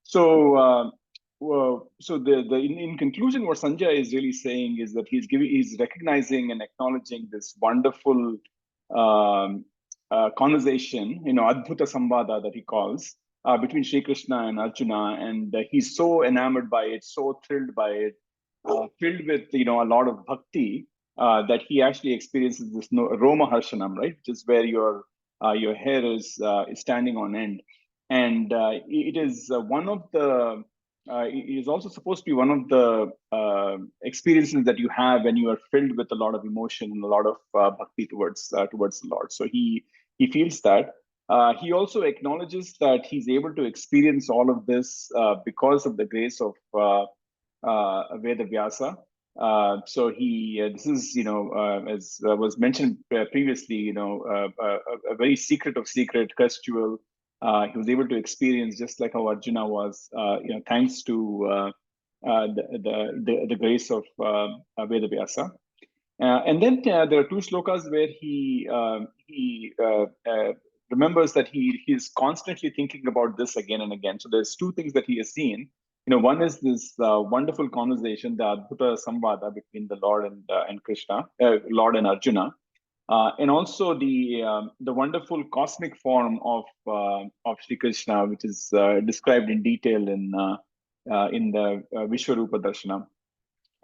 So. In conclusion, what Sanjaya is really saying is that he's recognizing and acknowledging this wonderful conversation, Adbhuta Samvada that he calls between Sri Krishna and Arjuna, and he's so enamored by it, so thrilled by it, filled with a lot of bhakti that he actually experiences this Roma Harshanam, right, which is where your hair is standing on end, and it is one of the. It is also supposed to be one of the experiences that you have when you are filled with a lot of emotion and a lot of bhakti towards the Lord. So he feels that. He also acknowledges that he's able to experience all of this because of the grace of Veda Vyasa. So this is, as was mentioned previously, a very secret of secret, crest jewel. He was able to experience just like how Arjuna was, thanks to the grace of Veda Vyasa. And then there are 2 shlokas where he remembers that he is constantly thinking about this again and again. So there's 2 things that he has seen. One is this wonderful conversation, the Adbhuta Samvada between the Lord and Krishna, Lord and Arjuna. And also the wonderful cosmic form of Sri Krishna, which is described in detail in in the Vishwarupa Darshana.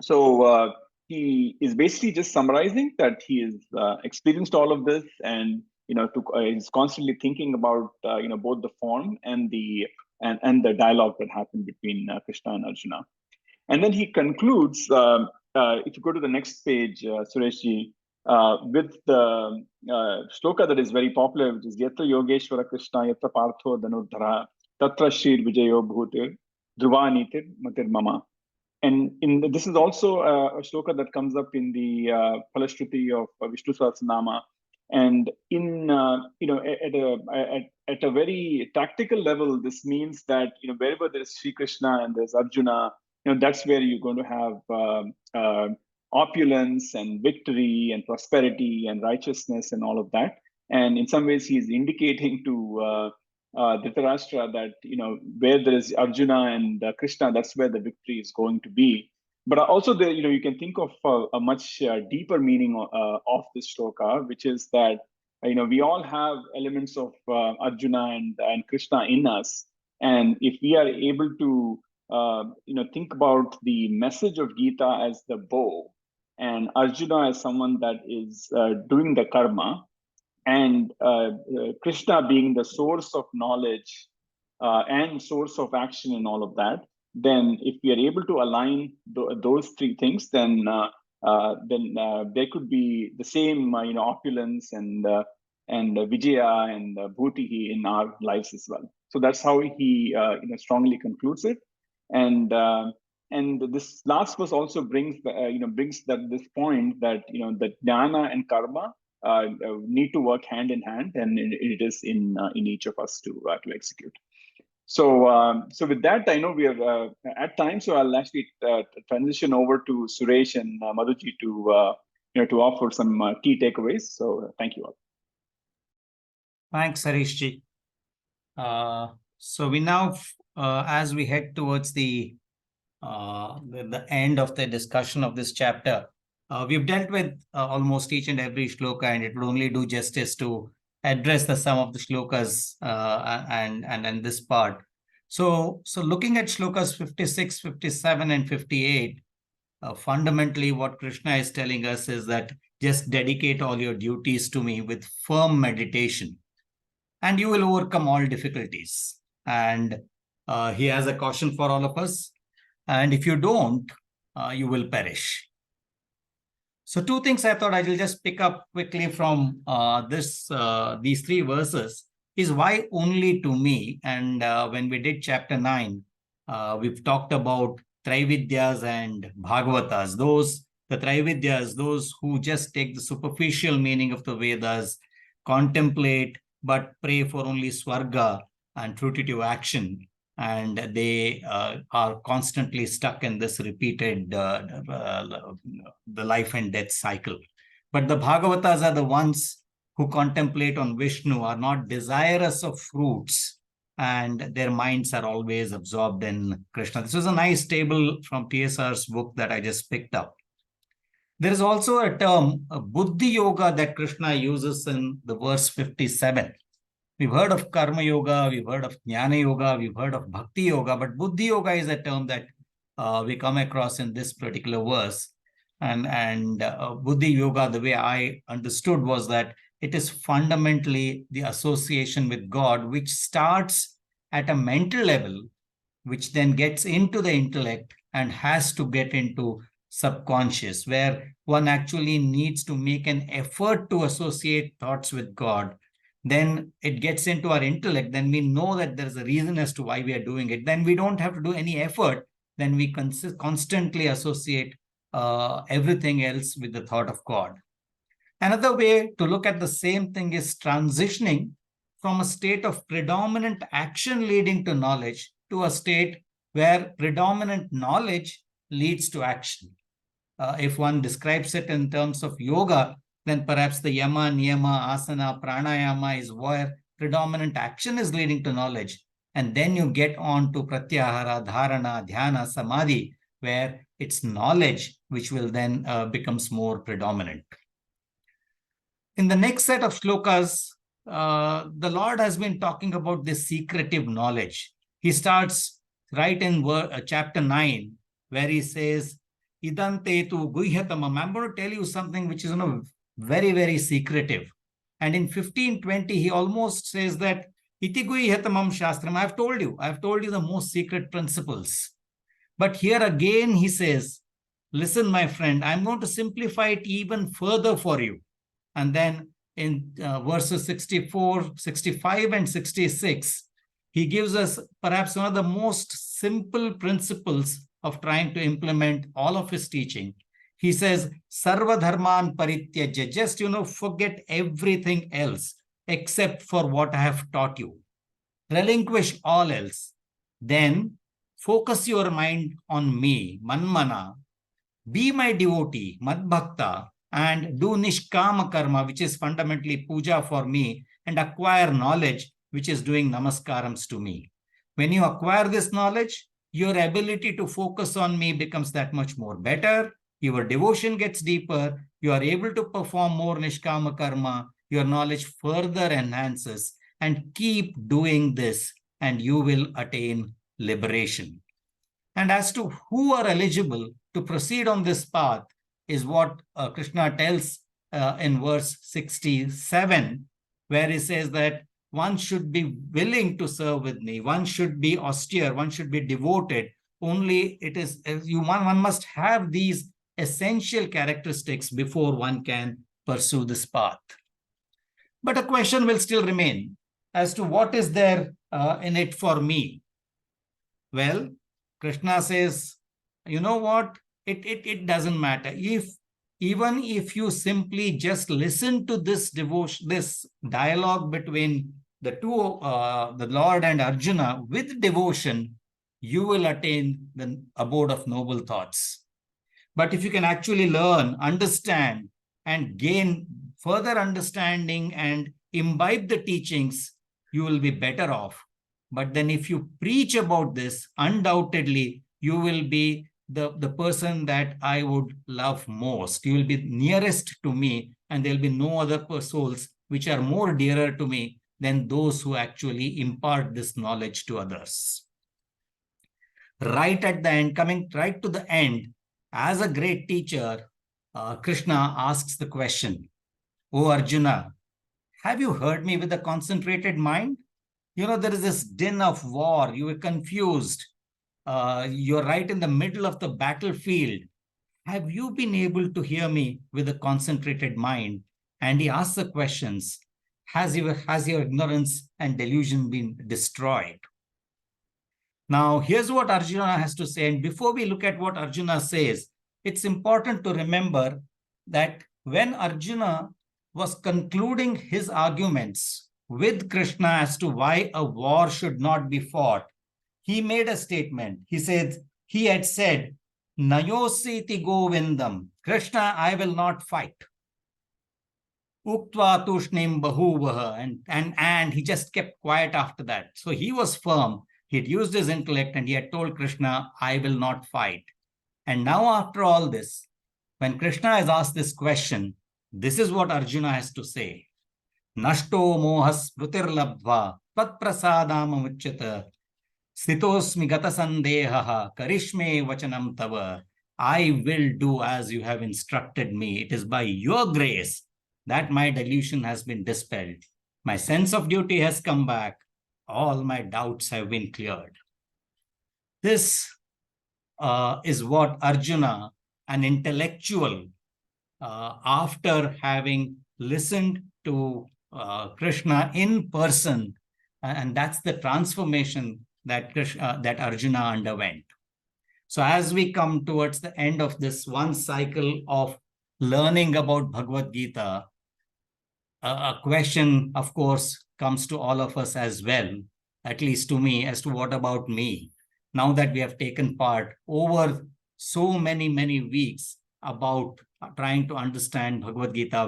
So he is basically just summarizing that he has experienced all of this, and is constantly thinking about both the form and the dialogue that happened between Krishna and Arjuna. And then he concludes. If you go to the next page, Sureshji, with the shloka that is very popular, which is Yatra Yogeshwara Krishna Yatra Partho Dhanurdhara Tatra Shir Vijayo Bhutir Dhruvanitir Matir Mama. And this is also a shloka that comes up in the Falashruti of Vishnu Sahasranama. And in at a very tactical level, this means that wherever there is Sri Krishna and there's Arjuna, that's where you're going to have opulence and victory and prosperity and righteousness and all of that. And in some ways, he's indicating to Dhritarashtra that where there is Arjuna and Krishna, that's where the victory is going to be. But also, you can think of a much deeper meaning of this shloka, which is that we all have elements of Arjuna and Krishna in us, and if we are able to think about the message of Gita as the bow, and Arjuna as someone that is doing the karma, and Krishna being the source of knowledge and source of action and all of that, then if we are able to align those three things, then there could be the same opulence and vijaya and bhuti in our lives as well. So that's how he strongly concludes it. And this last verse also brings this point that that jnana and karma need to work hand in hand, and it is in each of us to execute. So with that, I know we are at time, so I'll actually transition over to Suresh and Madhuji to offer some key takeaways. So thank you all. Thanks, Harishji. So we now, as we head towards the end of the discussion of this chapter, we've dealt with almost each and every shloka, and it will only do justice to address some of the shlokas and this part. So looking at shlokas 56, 57, and 58, fundamentally what Krishna is telling us is that just dedicate all your duties to me with firm meditation, and you will overcome all difficulties. And he has a caution for all of us. And if you don't, you will perish. So two things I thought I will just pick up quickly from these three verses is why only to me. And when we did chapter 9, we've talked about Traividyas and Bhagavatas. The Traividyas, those who just take the superficial meaning of the Vedas, contemplate, but pray for only Swarga and fruitive action. And they are constantly stuck in this repeated the life and death cycle. But the Bhagavatas are the ones who contemplate on Vishnu, are not desirous of fruits, and their minds are always absorbed in Krishna. This was a nice table from TSR's book that I just picked up. There is also a term, a Buddhi Yoga, that Krishna uses in the verse 57. We've heard of Karma Yoga, we've heard of Jnana Yoga, we've heard of Bhakti Yoga, but Buddhi Yoga is a term that we come across in this particular verse. And Buddhi Yoga, the way I understood, was that it is fundamentally the association with God, which starts at a mental level, which then gets into the intellect and has to get into subconscious, where one actually needs to make an effort to associate thoughts with God. Then it gets into our intellect, then we know that there's a reason as to why we are doing it. Then we don't have to do any effort, then we constantly associate everything else with the thought of God. Another way to look at the same thing is transitioning from a state of predominant action leading to knowledge to a state where predominant knowledge leads to action. If one describes it in terms of yoga, then perhaps the yama, niyama, asana, pranayama is where predominant action is leading to knowledge. And then you get on to pratyahara, dharana, dhyana, samadhi, where it's knowledge which will then becomes more predominant. In the next set of shlokas, the Lord has been talking about this secretive knowledge. He starts right in chapter 9, where he says, Idante tu guhyatamam. I'm going to tell you something which is very, very secretive. And in 1520, he almost says that Iti guhyatamam shastram. I've told you the most secret principles. But here again, he says, listen, my friend, I'm going to simplify it even further for you. And then in verses 64, 65, and 66, he gives us perhaps one of the most simple principles of trying to implement all of his teaching. He says, Sarva dharman parityajya, just, forget everything else except for what I have taught you. Relinquish all else. Then focus your mind on me, manmana. Be my devotee, madbhakta, and do nishkama karma, which is fundamentally puja for me, and acquire knowledge, which is doing namaskarams to me. When you acquire this knowledge, your ability to focus on me becomes that much more better. Your devotion gets deeper. You are able to perform more nishkama karma. Your knowledge further enhances, and keep doing this, and you will attain liberation. And as to who are eligible to proceed on this path is what Krishna tells in verse 67, where he says that one should be willing to serve with me, one should be austere, one should be devoted. Only it is one must have these essential characteristics before one can pursue this path. But a question will still remain as to what is there in it for me. Well, Krishna says, you know what? It doesn't matter. Even if you simply just listen to this devotion, this dialogue between the two, the Lord and Arjuna with devotion, you will attain the abode of noble thoughts. But if you can actually learn, understand, and gain further understanding and imbibe the teachings, you will be better off. But then if you preach about this, undoubtedly, you will be the person that I would love most. You will be nearest to me, and there will be no other souls which are more dearer to me than those who actually impart this knowledge to others. Right at the end, coming right to the end, as a great teacher, Krishna asks the question, "O Arjuna, have you heard me with a concentrated mind? There is this din of war. You were confused. You're right in the middle of the battlefield. Have you been able to hear me with a concentrated mind?" And he asks the questions, has your ignorance and delusion been destroyed? Now, here's what Arjuna has to say. And before we look at what Arjuna says, it's important to remember that when Arjuna was concluding his arguments with Krishna as to why a war should not be fought, he made a statement. He had said, Nayositi Govindam, Krishna, I will not fight. Uktva tushnim bahuvaha, and he just kept quiet after that. So he was firm. He had used his intellect and he had told Krishna, I will not fight. And now after all this, when Krishna has asked this question, this is what Arjuna has to say. Nashto mohas prutirlabhva tat prasadam amuchyata sthitosmi gata sandehaha karishme vachanam tava. I will do as you have instructed me. It is by your grace that my delusion has been dispelled. My sense of duty has come back. All my doubts have been cleared. This is what Arjuna, an intellectual, after having listened to Krishna in person, and that's the transformation that Arjuna underwent. So as we come towards the end of this one cycle of learning about Bhagavad Gita, a question, of course, comes to all of us as well, at least to me, as to what about me? Now that we have taken part over so many weeks about trying to understand Bhagavad Gita,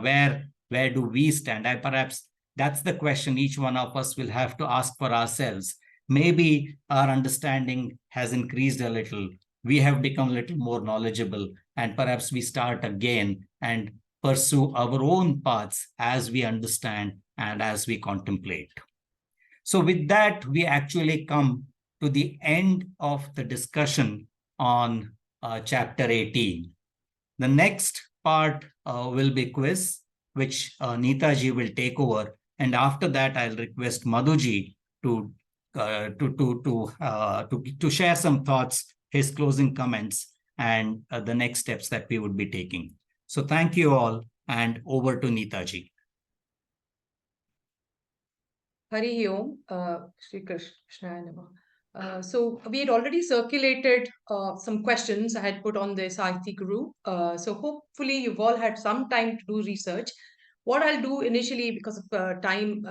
where do we stand? Perhaps that's the question each one of us will have to ask for ourselves. Maybe our understanding has increased a little. We have become a little more knowledgeable, and perhaps we start again and pursue our own paths as we understand and as we contemplate. So with that, we actually come to the end of the discussion on chapter 18. The next part will be quiz, which Neetaji will take over. And after that, I'll request Madhuji to share some thoughts, his closing comments, and the next steps that we would be taking. So thank you all, and over to Neetaji. Hari Om, Shri Krishna Namah. So we had already circulated some questions I had put on the Sahiti Guru. So hopefully you've all had some time to do research. What I'll do initially, because of time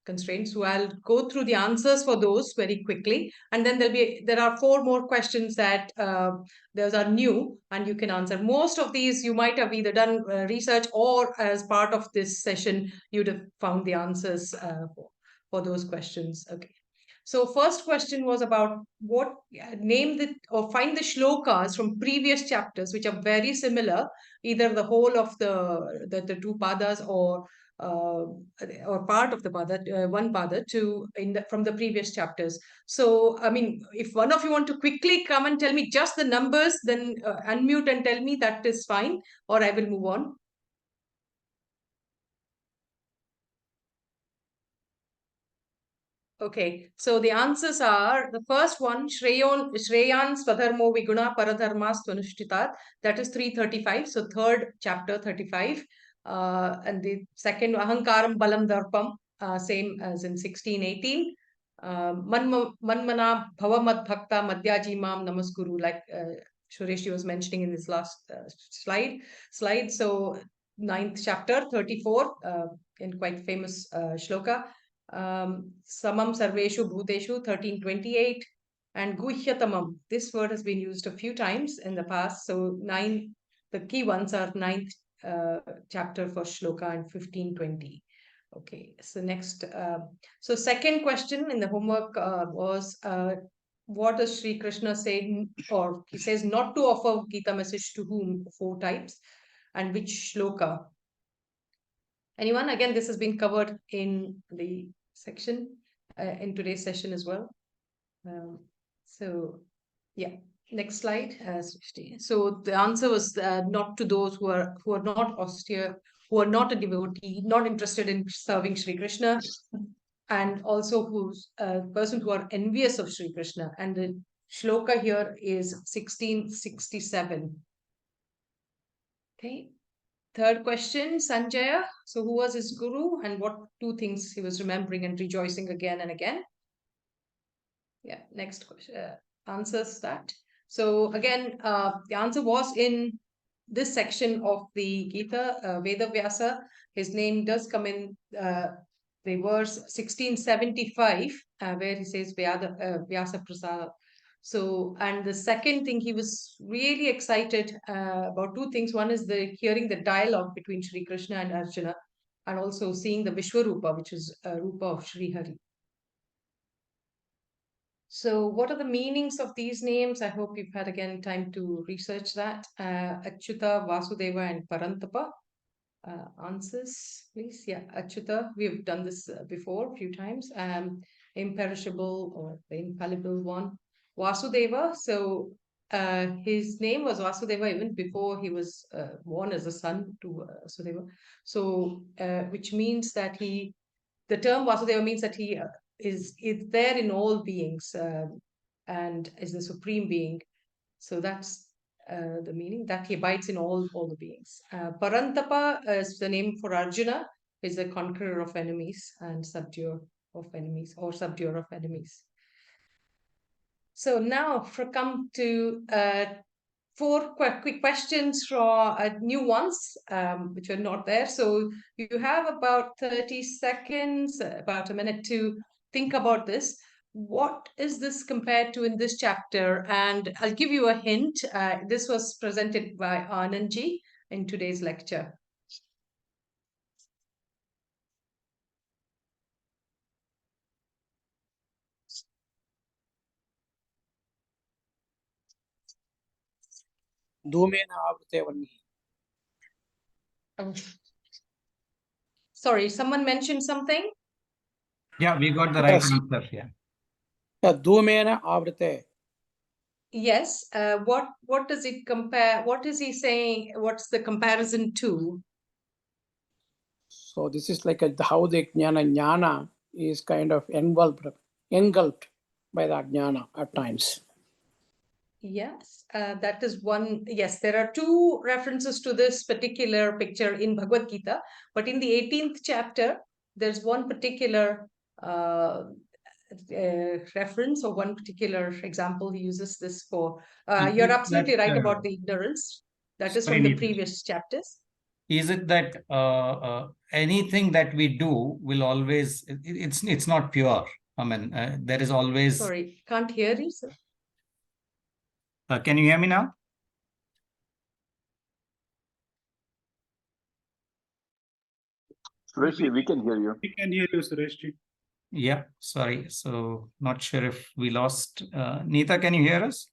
constraints, so I'll go through the answers for those very quickly, and then there are 4 more questions that those are new and you can answer. Most of these you might have either done research, or as part of this session you'd have found the answers for those questions. Okay. So first question was about name the or find the shlokas from previous chapters which are very similar, either the whole of the 2 padas or part of the pada, one pada from the previous chapters. So I mean, if one of you want to quickly come and tell me just the numbers, then unmute and tell me, that is fine, or I will move on. Okay, so the answers are, the first one, Shreyan Swadharmo Viguna Paradharmas Tvanushthitat, that is 335, so 3rd chapter 35. And the second, Ahankaram Balam Darpam, same as in 1618. Manmana Bhavamad Bhakta Madhyaji Mam Namaskuru, like Suresh was mentioning in this last slide. So 9th chapter 34, in quite famous shloka. Samam Sarveshu Bhuteshu 1328, and Guhyatamam. This word has been used a few times in the past. So the key ones are 9th chapter for shloka and 1520. Okay, so next. So second question in the homework was, what does Sri Krishna say, or he says not to offer Gita message to whom? 4 types, and which shloka? Anyone? Again, this has been covered in the section in today's session as well. So yeah, next slide. So the answer was not to those who are not austere, who are not a devotee, not interested in serving Sri Krishna, and also who's a person who are envious of Sri Krishna. And the shloka here is 1667. Okay. Third question, Sanjaya. So who was his guru, and what 2 things he was remembering and rejoicing again and again? Yeah, next question answers that. So again, the answer was in this section of the Gita, Veda Vyasa. His name does come in the verse 1675, where he says Vyasa Prasada. So, and the second thing, he was really excited about 2 things. One is hearing the dialogue between Sri Krishna and Arjuna, and also seeing the Vishwarupa, which is a Rupa of Sri Hari. So what are the meanings of these names? I hope you've had again time to research that. Achyuta, Vasudeva, and Parantapa. Answers, please. Yeah, Achyuta, we've done this before a few times. Imperishable, or the infallible one. Vasudeva, so his name was Vasudeva even before he was born as a son to Vasudeva. So, which means that the term Vasudeva means that he is there in all beings and is the supreme being. So that's the meaning, that he abides in all the beings. Parantapa is the name for Arjuna, is a conqueror of enemies and subduer of enemies, or subduer of enemies. So now come to 4 quick questions for new ones, which are not there. So you have about 30 seconds, about a minute to think about this. What is this compared to in this chapter? And I'll give you a hint. This was presented by Anandji in today's lecture. Sorry, someone mentioned something? Yeah, we got the right answer. Yeah. Dhumena avrite. Yes, what does it compare? What is he saying? What's the comparison to? So this is like how the jnana is kind of engulfed by the jnana at times. Yes, that is one. Yes, there are two references to this particular picture in Bhagavad Gita, but in the 18th chapter, there's one particular reference or one particular example he uses this for. You're absolutely right about the ignorance. That is from the previous chapters. Is it that anything that we do will always, it's not pure. I mean, there is always. Sorry, can't hear you, sir. Can you hear me now? Sureshji, we can hear you. We can hear you, Sureshji. Yeah, sorry. So not sure if we lost. Neeta, can you hear us?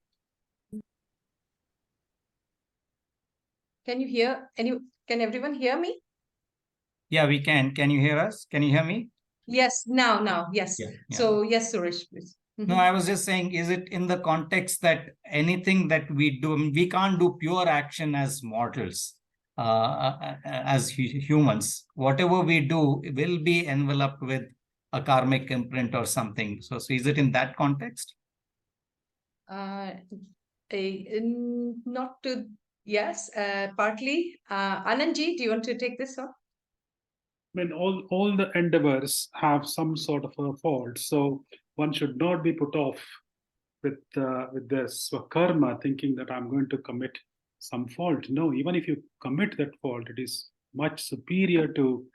Can you hear? Can everyone hear me? Yeah, we can. Can you hear us? Can you hear me? Yes, now, yes. Yeah. So yes, Suresh, please. No, I was just saying, is it in the context that anything that we do, I mean, we can't do pure action as mortals, as humans. Whatever we do will be enveloped with a karmic imprint or something. So is it in that context? Not to, yes, partly. Anandji, do you want to take this on? I mean, all the endeavors have some sort of a fault, so one should not be put off with this karma, thinking that I'm going to commit some fault. No, even if you commit that fault, it is much superior to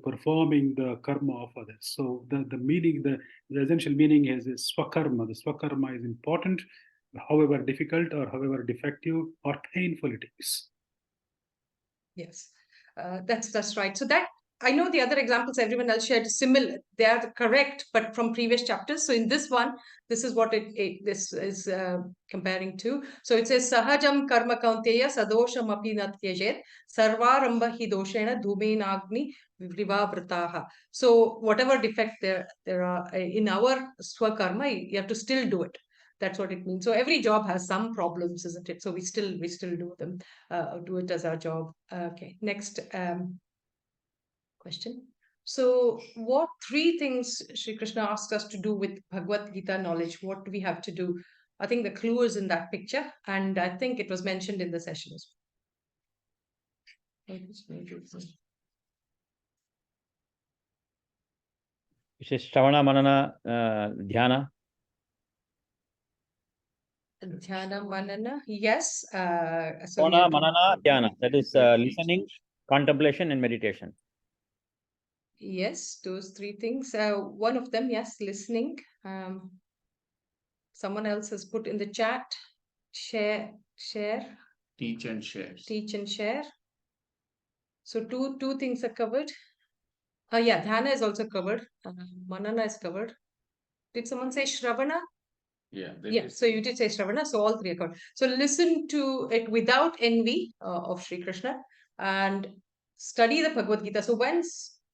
performing the karma of others. So the meaning, the essential meaning is swakarma. The swakarma is important, however difficult or however defective or painful it is. Yes, that's right. So that I know the other examples everyone else shared is similar. They are correct, but from previous chapters. So in this one, this is what this is comparing to. So it says sahajam karma kaunteya sadosham api na tyajet sarvaramba hi doshena dhumenagni vrivavrataha. So whatever defect there are in our swakarma, you have to still do it. That's what it means. So every job has some problems, isn't it? So we still do them, do it as our job. Okay, next question. So what three things Sri Krishna asked us to do with Bhagavad Gita knowledge? What do we have to do? I think the clue is in that picture, and I think it was mentioned in the sessions. Which is Shravana Manana Dhyana. Dhyana Manana, yes. Shravana Manana Dhyana, that is listening, contemplation, and meditation. Yes, those three things. One of them, yes, listening. Someone else has put in the chat, share. Teach and share. Teach and share. So two things are covered. Yeah, Dhyana is also covered. Manana is covered. Did someone say Shravana? Yeah, so you did say Shravana, so all three are covered. So listen to it without envy of Sri Krishna and study the Bhagavad Gita. So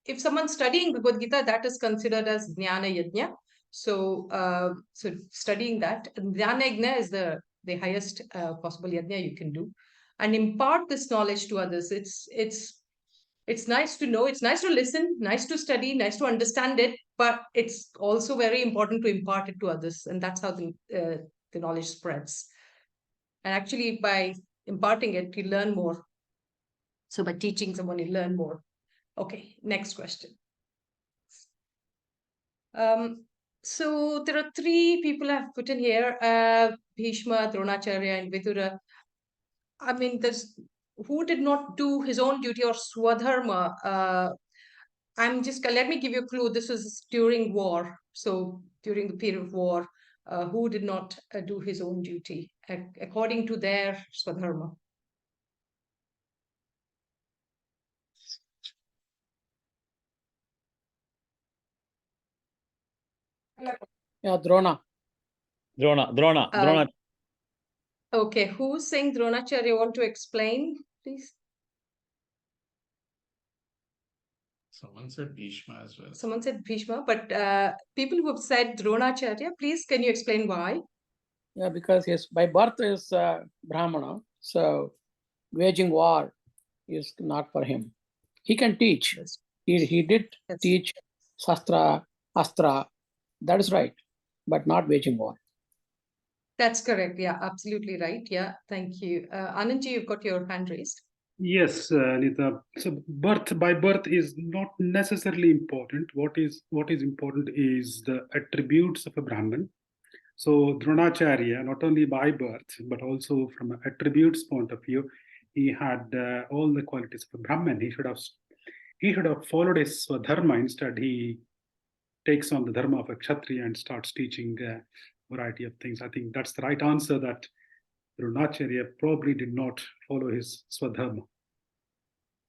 if someone's studying Bhagavad Gita, that is considered as Jnana Yajna. So so studying that, Jnana Yajna is the highest possible yajna you can do, and impart this knowledge to others. It's nice to know, it's nice to listen, nice to study, nice to understand it, but it's also very important to impart it to others, and that's how the knowledge spreads. And actually, by imparting it, you learn more. So by teaching someone, you learn more. Okay, next question. So there are three people I've put in here, Bhishma, Dronacharya, and Vidura. I mean, who did not do his own duty or swadharma? Let me give you a clue. This was during war. So during the period of war, who did not do his own duty according to their swadharma? Yeah, Drona. Drona. Okay, who's saying Dronacharya? Want to explain, please? Someone said Bhishma as well. Someone said Bhishma, but people who have said Dronacharya, please can you explain why? Yeah, because his by birth is Brahmana, so waging war is not for him. He can teach. Yes. He did Yes. teach Shastra, Astra. That is right, but not waging war. That's correct. Yeah, absolutely right. Yeah, thank you. Anandji, you've got your hand raised. Yes, Anita. So birth by birth is not necessarily important. What is important is the attributes of a Brahmin. So Dronacharya, not only by birth but also from an attributes point of view, he had all the qualities of a Brahmin. He should have followed his Swadharma. Instead, he takes on the dharma of a Kshatriya and starts teaching a variety of things. I think that's the right answer, that Dronacharya probably did not follow his Swadharma.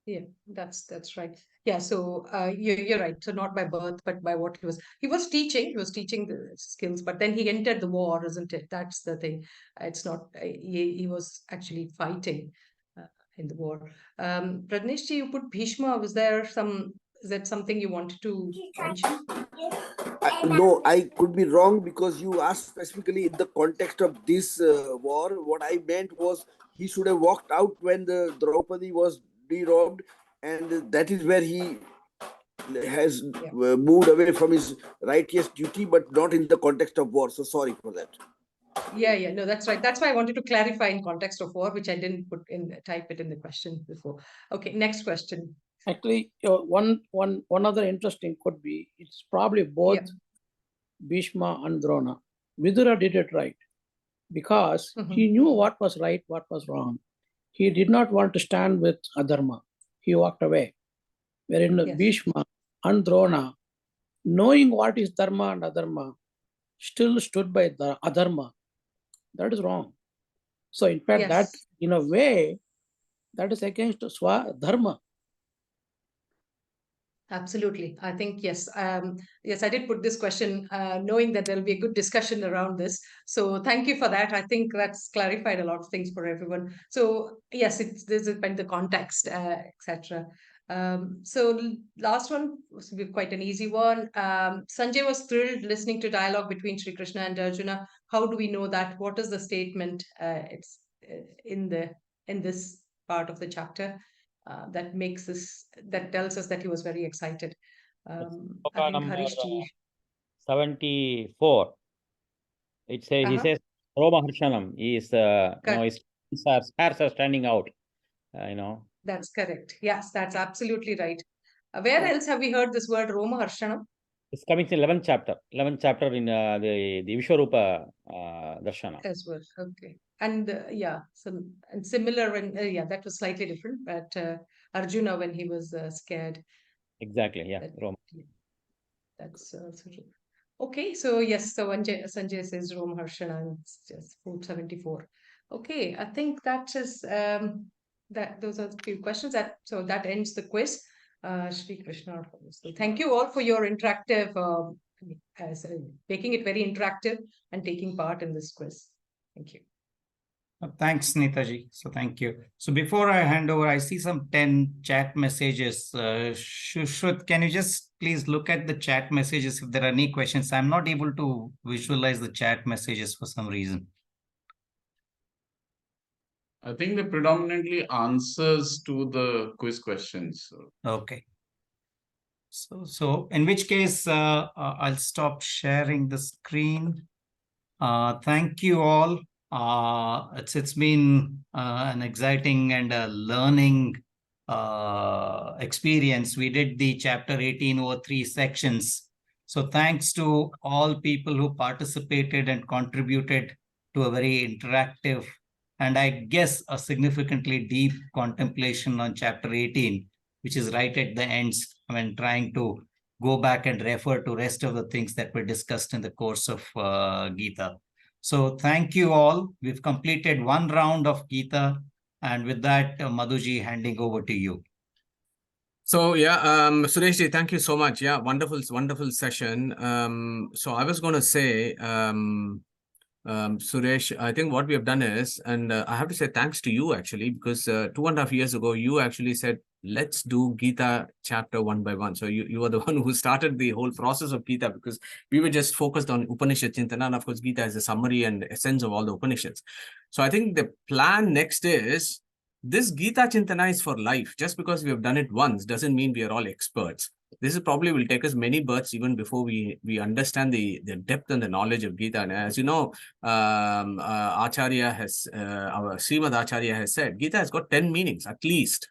Yeah, that's right. Yeah, so you're right. So not by birth, but by what he was teaching. He was teaching the skills, but then he entered the war, isn't it? That's the thing. It's not. He was actually fighting in the war. Pradneshji, you put Bhishma. Was there some? Is that something you wanted to mention? No, I could be wrong because you asked specifically in the context of this war. What I meant was he should have walked out when the Draupadi was derobed, and that is where he has moved away from his righteous duty, but not in the context of war. So sorry for that. Yeah, no, that's right. That's why I wanted to clarify in context of war, which I didn't type it in the question before. Okay, next question. Actually, one other interesting could be, it's probably both Bhishma and Drona. Vidura did it right because he knew what was right, what was wrong. He did not want to stand with Adharma. He walked away. Wherein Bhishma and Drona, knowing what is Dharma and Adharma, still stood by the Adharma. That is wrong. So in fact, that in a way, that is against Swadharma. Absolutely. I think, yes. Yes, I did put this question knowing that there'll be a good discussion around this. So thank you for that. I think that's clarified a lot of things for everyone. So yes, this is the context, etc. So last one was quite an easy one. Sanjay was thrilled listening to dialogue between Sri Krishna and Arjuna. How do we know that? What is the statement? It's in this part of the chapter. That tells us that he was very excited. I think Harish 74. It says he says Roma Harshanam is his hairs are standing out. That's correct. Yes, that's absolutely right. Where else have we heard this word Roma Harshanam? It's coming in 11th chapter. 11th chapter in the Vishwarupa Darshana. As well. Okay. And similar when that was slightly different, but Arjuna when he was scared. Exactly. Yeah. Roma. That's okay. So yes. So Sanjay says Roma Harshana. It's just 474. Okay. I think that is those are the few questions. So that ends the quiz. Shri Krishna. So thank you all for your interactive, making it very interactive and taking part in this quiz. Thank you. Thanks, Neetaji. So thank you. So before I hand over, I see some 10 chat messages. Shushruth, can you just please look at the chat messages if there are any questions? I'm not able to visualize the chat messages for some reason. I think they predominantly answers to the quiz questions. Okay. So in which case, I'll stop sharing the screen. Thank you all. It's been an exciting and a learning experience. We did the chapter 18 over 3 sections. So thanks to all people who participated and contributed to a very interactive and I guess a significantly deep contemplation on chapter 18, which is right at the ends when trying to go back and refer to rest of the things that were discussed in the course of Gita. So thank you all. We've completed one round of Gita. And with that, Madhuji, handing over to you. So Sureshji, thank you so much. Yeah, wonderful session. So I was going to say, Suresh, I think what we have done is, and I have to say thanks to you actually, because 2.5 years ago, you actually said, let's do Gita chapter one by one. So you were the one who started the whole process of Gita, because we were just focused on Upanishad Chintana, and of course Gita is a summary and essence of all the Upanishads. So I think the plan next is, this Gita Chintana is for life. Just because we have done it once doesn't mean we are all experts. This is probably will take us many births even before we understand the depth and the knowledge of Gita. And as you know, Acharya has, our Srimad Acharya has said, Gita has got 10 meanings at least.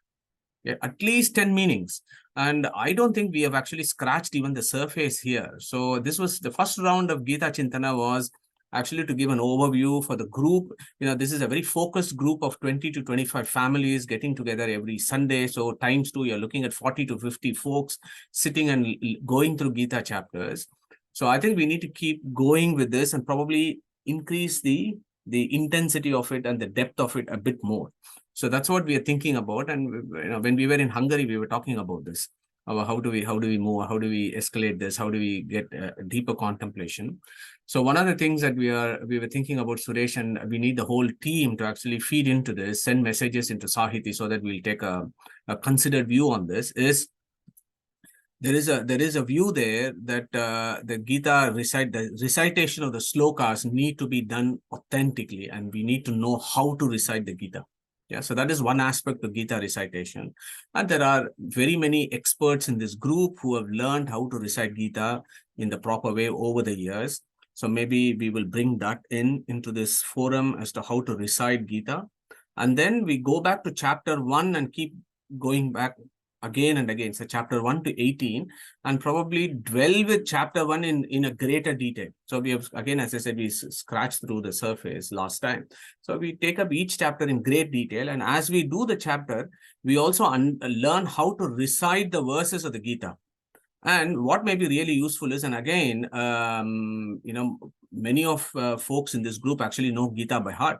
Yeah, at least 10 meanings. And I don't think we have actually scratched even the surface here. So this was the first round of Gita Chintana, was actually to give an overview for the group. This is a very focused group of 20 to 25 families getting together every Sunday. So times 2, you're looking at 40 to 50 folks sitting and going through Gita chapters. So I think we need to keep going with this and probably increase the intensity of it and the depth of it a bit more. So that's what we are thinking about. And when we were in Hungary, we were talking about this. How do we move? How do we escalate this? How do we get a deeper contemplation? So one of the things that we were thinking about, Suresh, and we need the whole team to actually feed into this, send messages into Sahiti so that we'll take a considered view on this, is there is a view there that the Gita the recitation of the slokas need to be done authentically, and we need to know how to recite the Gita. Yeah, so that is one aspect of Gita recitation. And there are very many experts in this group who have learned how to recite Gita in the proper way over the years. So maybe we will bring that into this forum as to how to recite Gita. And then we go back to chapter 1 and keep going back again and again. So chapter 1 to 18, and probably dwell with chapter 1 in a greater detail. So we have, again, as I said, we scratched through the surface last time. So we take up each chapter in great detail. And as we do the chapter, we also learn how to recite the verses of the Gita. And what may be really useful is, and again, many of folks in this group actually know Gita by heart.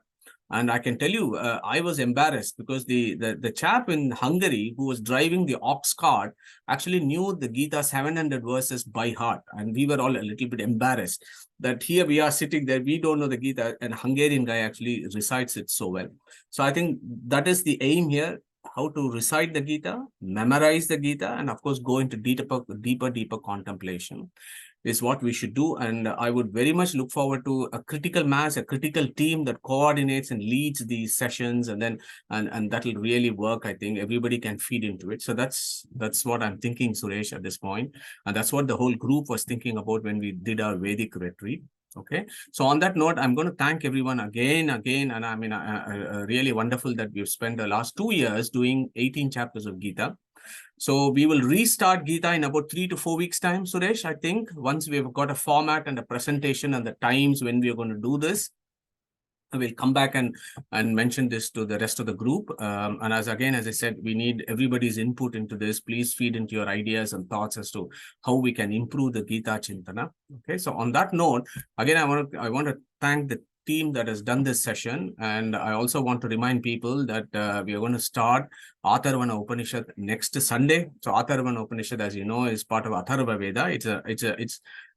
And I can tell you, I was embarrassed because the chap in Hungary who was driving the ox cart actually knew the Gita 700 verses by heart. And we were all a little bit embarrassed that here we are sitting there, we don't know the Gita, and a Hungarian guy actually recites it so well. So I think that is the aim here, how to recite the Gita, memorize the Gita, and of course, go into deeper contemplation is what we should do. And I would very much look forward to a critical mass, a critical team that coordinates and leads these sessions, and then and that will really work. I think everybody can feed into it. So that's what I'm thinking, Suresh, at this point. And that's what the whole group was thinking about when we did our Vedic retreat. Okay, so on that note, I'm going to thank everyone again, and I mean, really wonderful that we've spent the last 2 years doing 18 chapters of Gita. So we will restart Gita in about 3 to 4 weeks' time, Suresh, I think, once we've got a format and a presentation and the times when we are going to do this. I will come back and mention this to the rest of the group. And as I said, we need everybody's input into this. Please feed into your ideas and thoughts as to how we can improve the Gita Chintana. Okay, so on that note, again, I want to thank the team that has done this session. And I also want to remind people that we are going to start Atharvana Upanishad next Sunday. So Atharvana Upanishad, as you know, is part of Atharva Veda.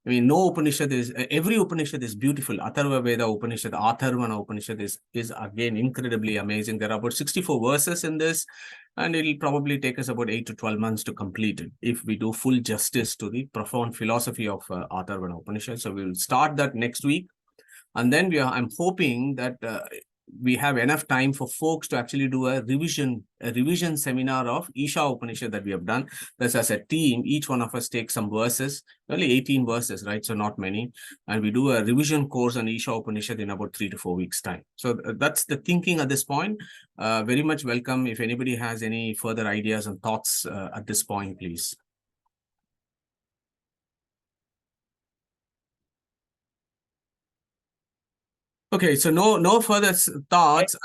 I mean, every Upanishad is beautiful. Atharva Veda Upanishad, Atharvana Upanishad is again incredibly amazing. There are about 64 verses in this, and it'll probably take us about 8 to 12 months to complete it if we do full justice to the profound philosophy of Atharvana Upanishad. So we will start that next week. And then I'm hoping that we have enough time for folks to actually do a revision seminar of Isha Upanishad that we have done. That's as a team, each one of us takes some verses, only 18 verses, right? So not many. And we do a revision course on Isha Upanishad in about 3 to 4 weeks' time. So that's the thinking at this point. Very much welcome. If anybody has any further ideas and thoughts at this point, please. Okay, so no further thoughts.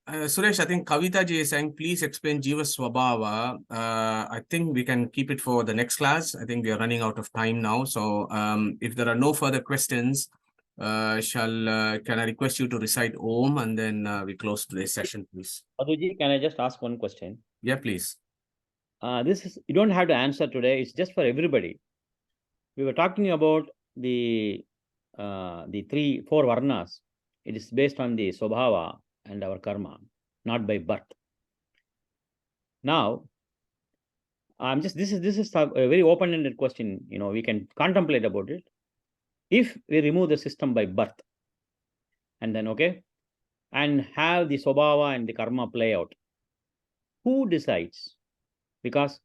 Suresh, I think Kavita ji is saying, please explain Jiva Swabhava. I think we can keep it for the next class. I think we are running out of time now. So if there are no further questions, can I request you to recite Om, and then we close today's session, please. Madhuji, can I just ask one question? Yeah, please. You don't have to answer today. It's just for everybody. We were talking about the 4 varnas. It is based on the Swabhava and our karma, not by birth. Now, this is a very open-ended question. We can contemplate about it. If we remove the system by birth, and then and have the Swabhava and the karma play out, who decides? Because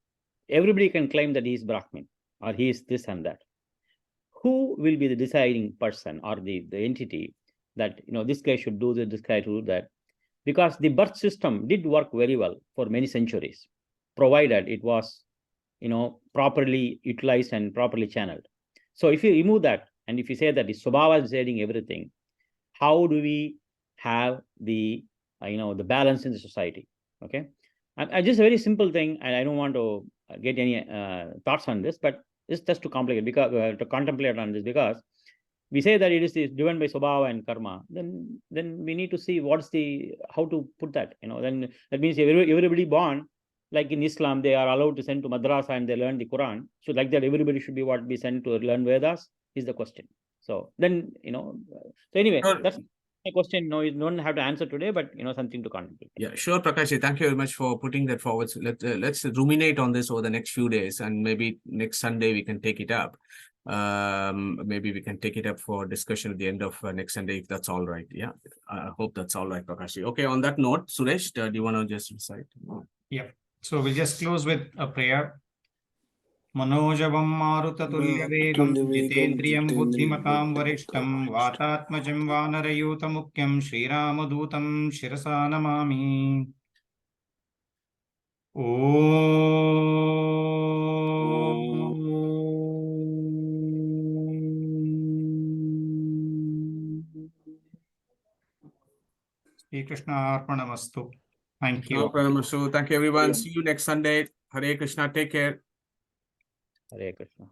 everybody can claim that he is Brahmin or he is this and that. Who will be the deciding person or the entity that this guy should do this guy should do that? Because the birth system did work very well for many centuries, provided it was properly utilized and properly channeled. So if you remove that, and if you say that the Swabhava is deciding everything, how do we have the the balance in the society? Okay, and just a very simple thing, and I don't want to get any thoughts on this, but it's just too complicated because to contemplate on this, because we say that it is driven by Swabhava and karma. Then we need to see how to put that. Then that means everybody born, like in Islam, they are allowed to send to madrasa and they learn the Quran. So like that, everybody should be sent to learn Vedas is the question. So then so anyway, that's my question. You don't have to answer today, but something to contribute. Yeah, sure, Prakash. Thank you very much for putting that forward. So let's ruminate on this over the next few days, and maybe next Sunday we can take it up. Maybe we can take it up for discussion at the end of next Sunday, if that's all right. Yeah, I hope that's all right, Prakash. Okay, on that note, Suresh, do you want to just recite? Yeah. So we'll just close with a prayer. Manojavam Marutatulyavegam Jitendriyam Buddhimatam Varishtam Vatatmajam Vanarayutamukyam Sriramadutam Shirasa Namami. Shri Krishna Arpanamastu. Thank you. No problem. So thank you, everyone. See you next Sunday. Hare Krishna. Take care. Hare Krishna.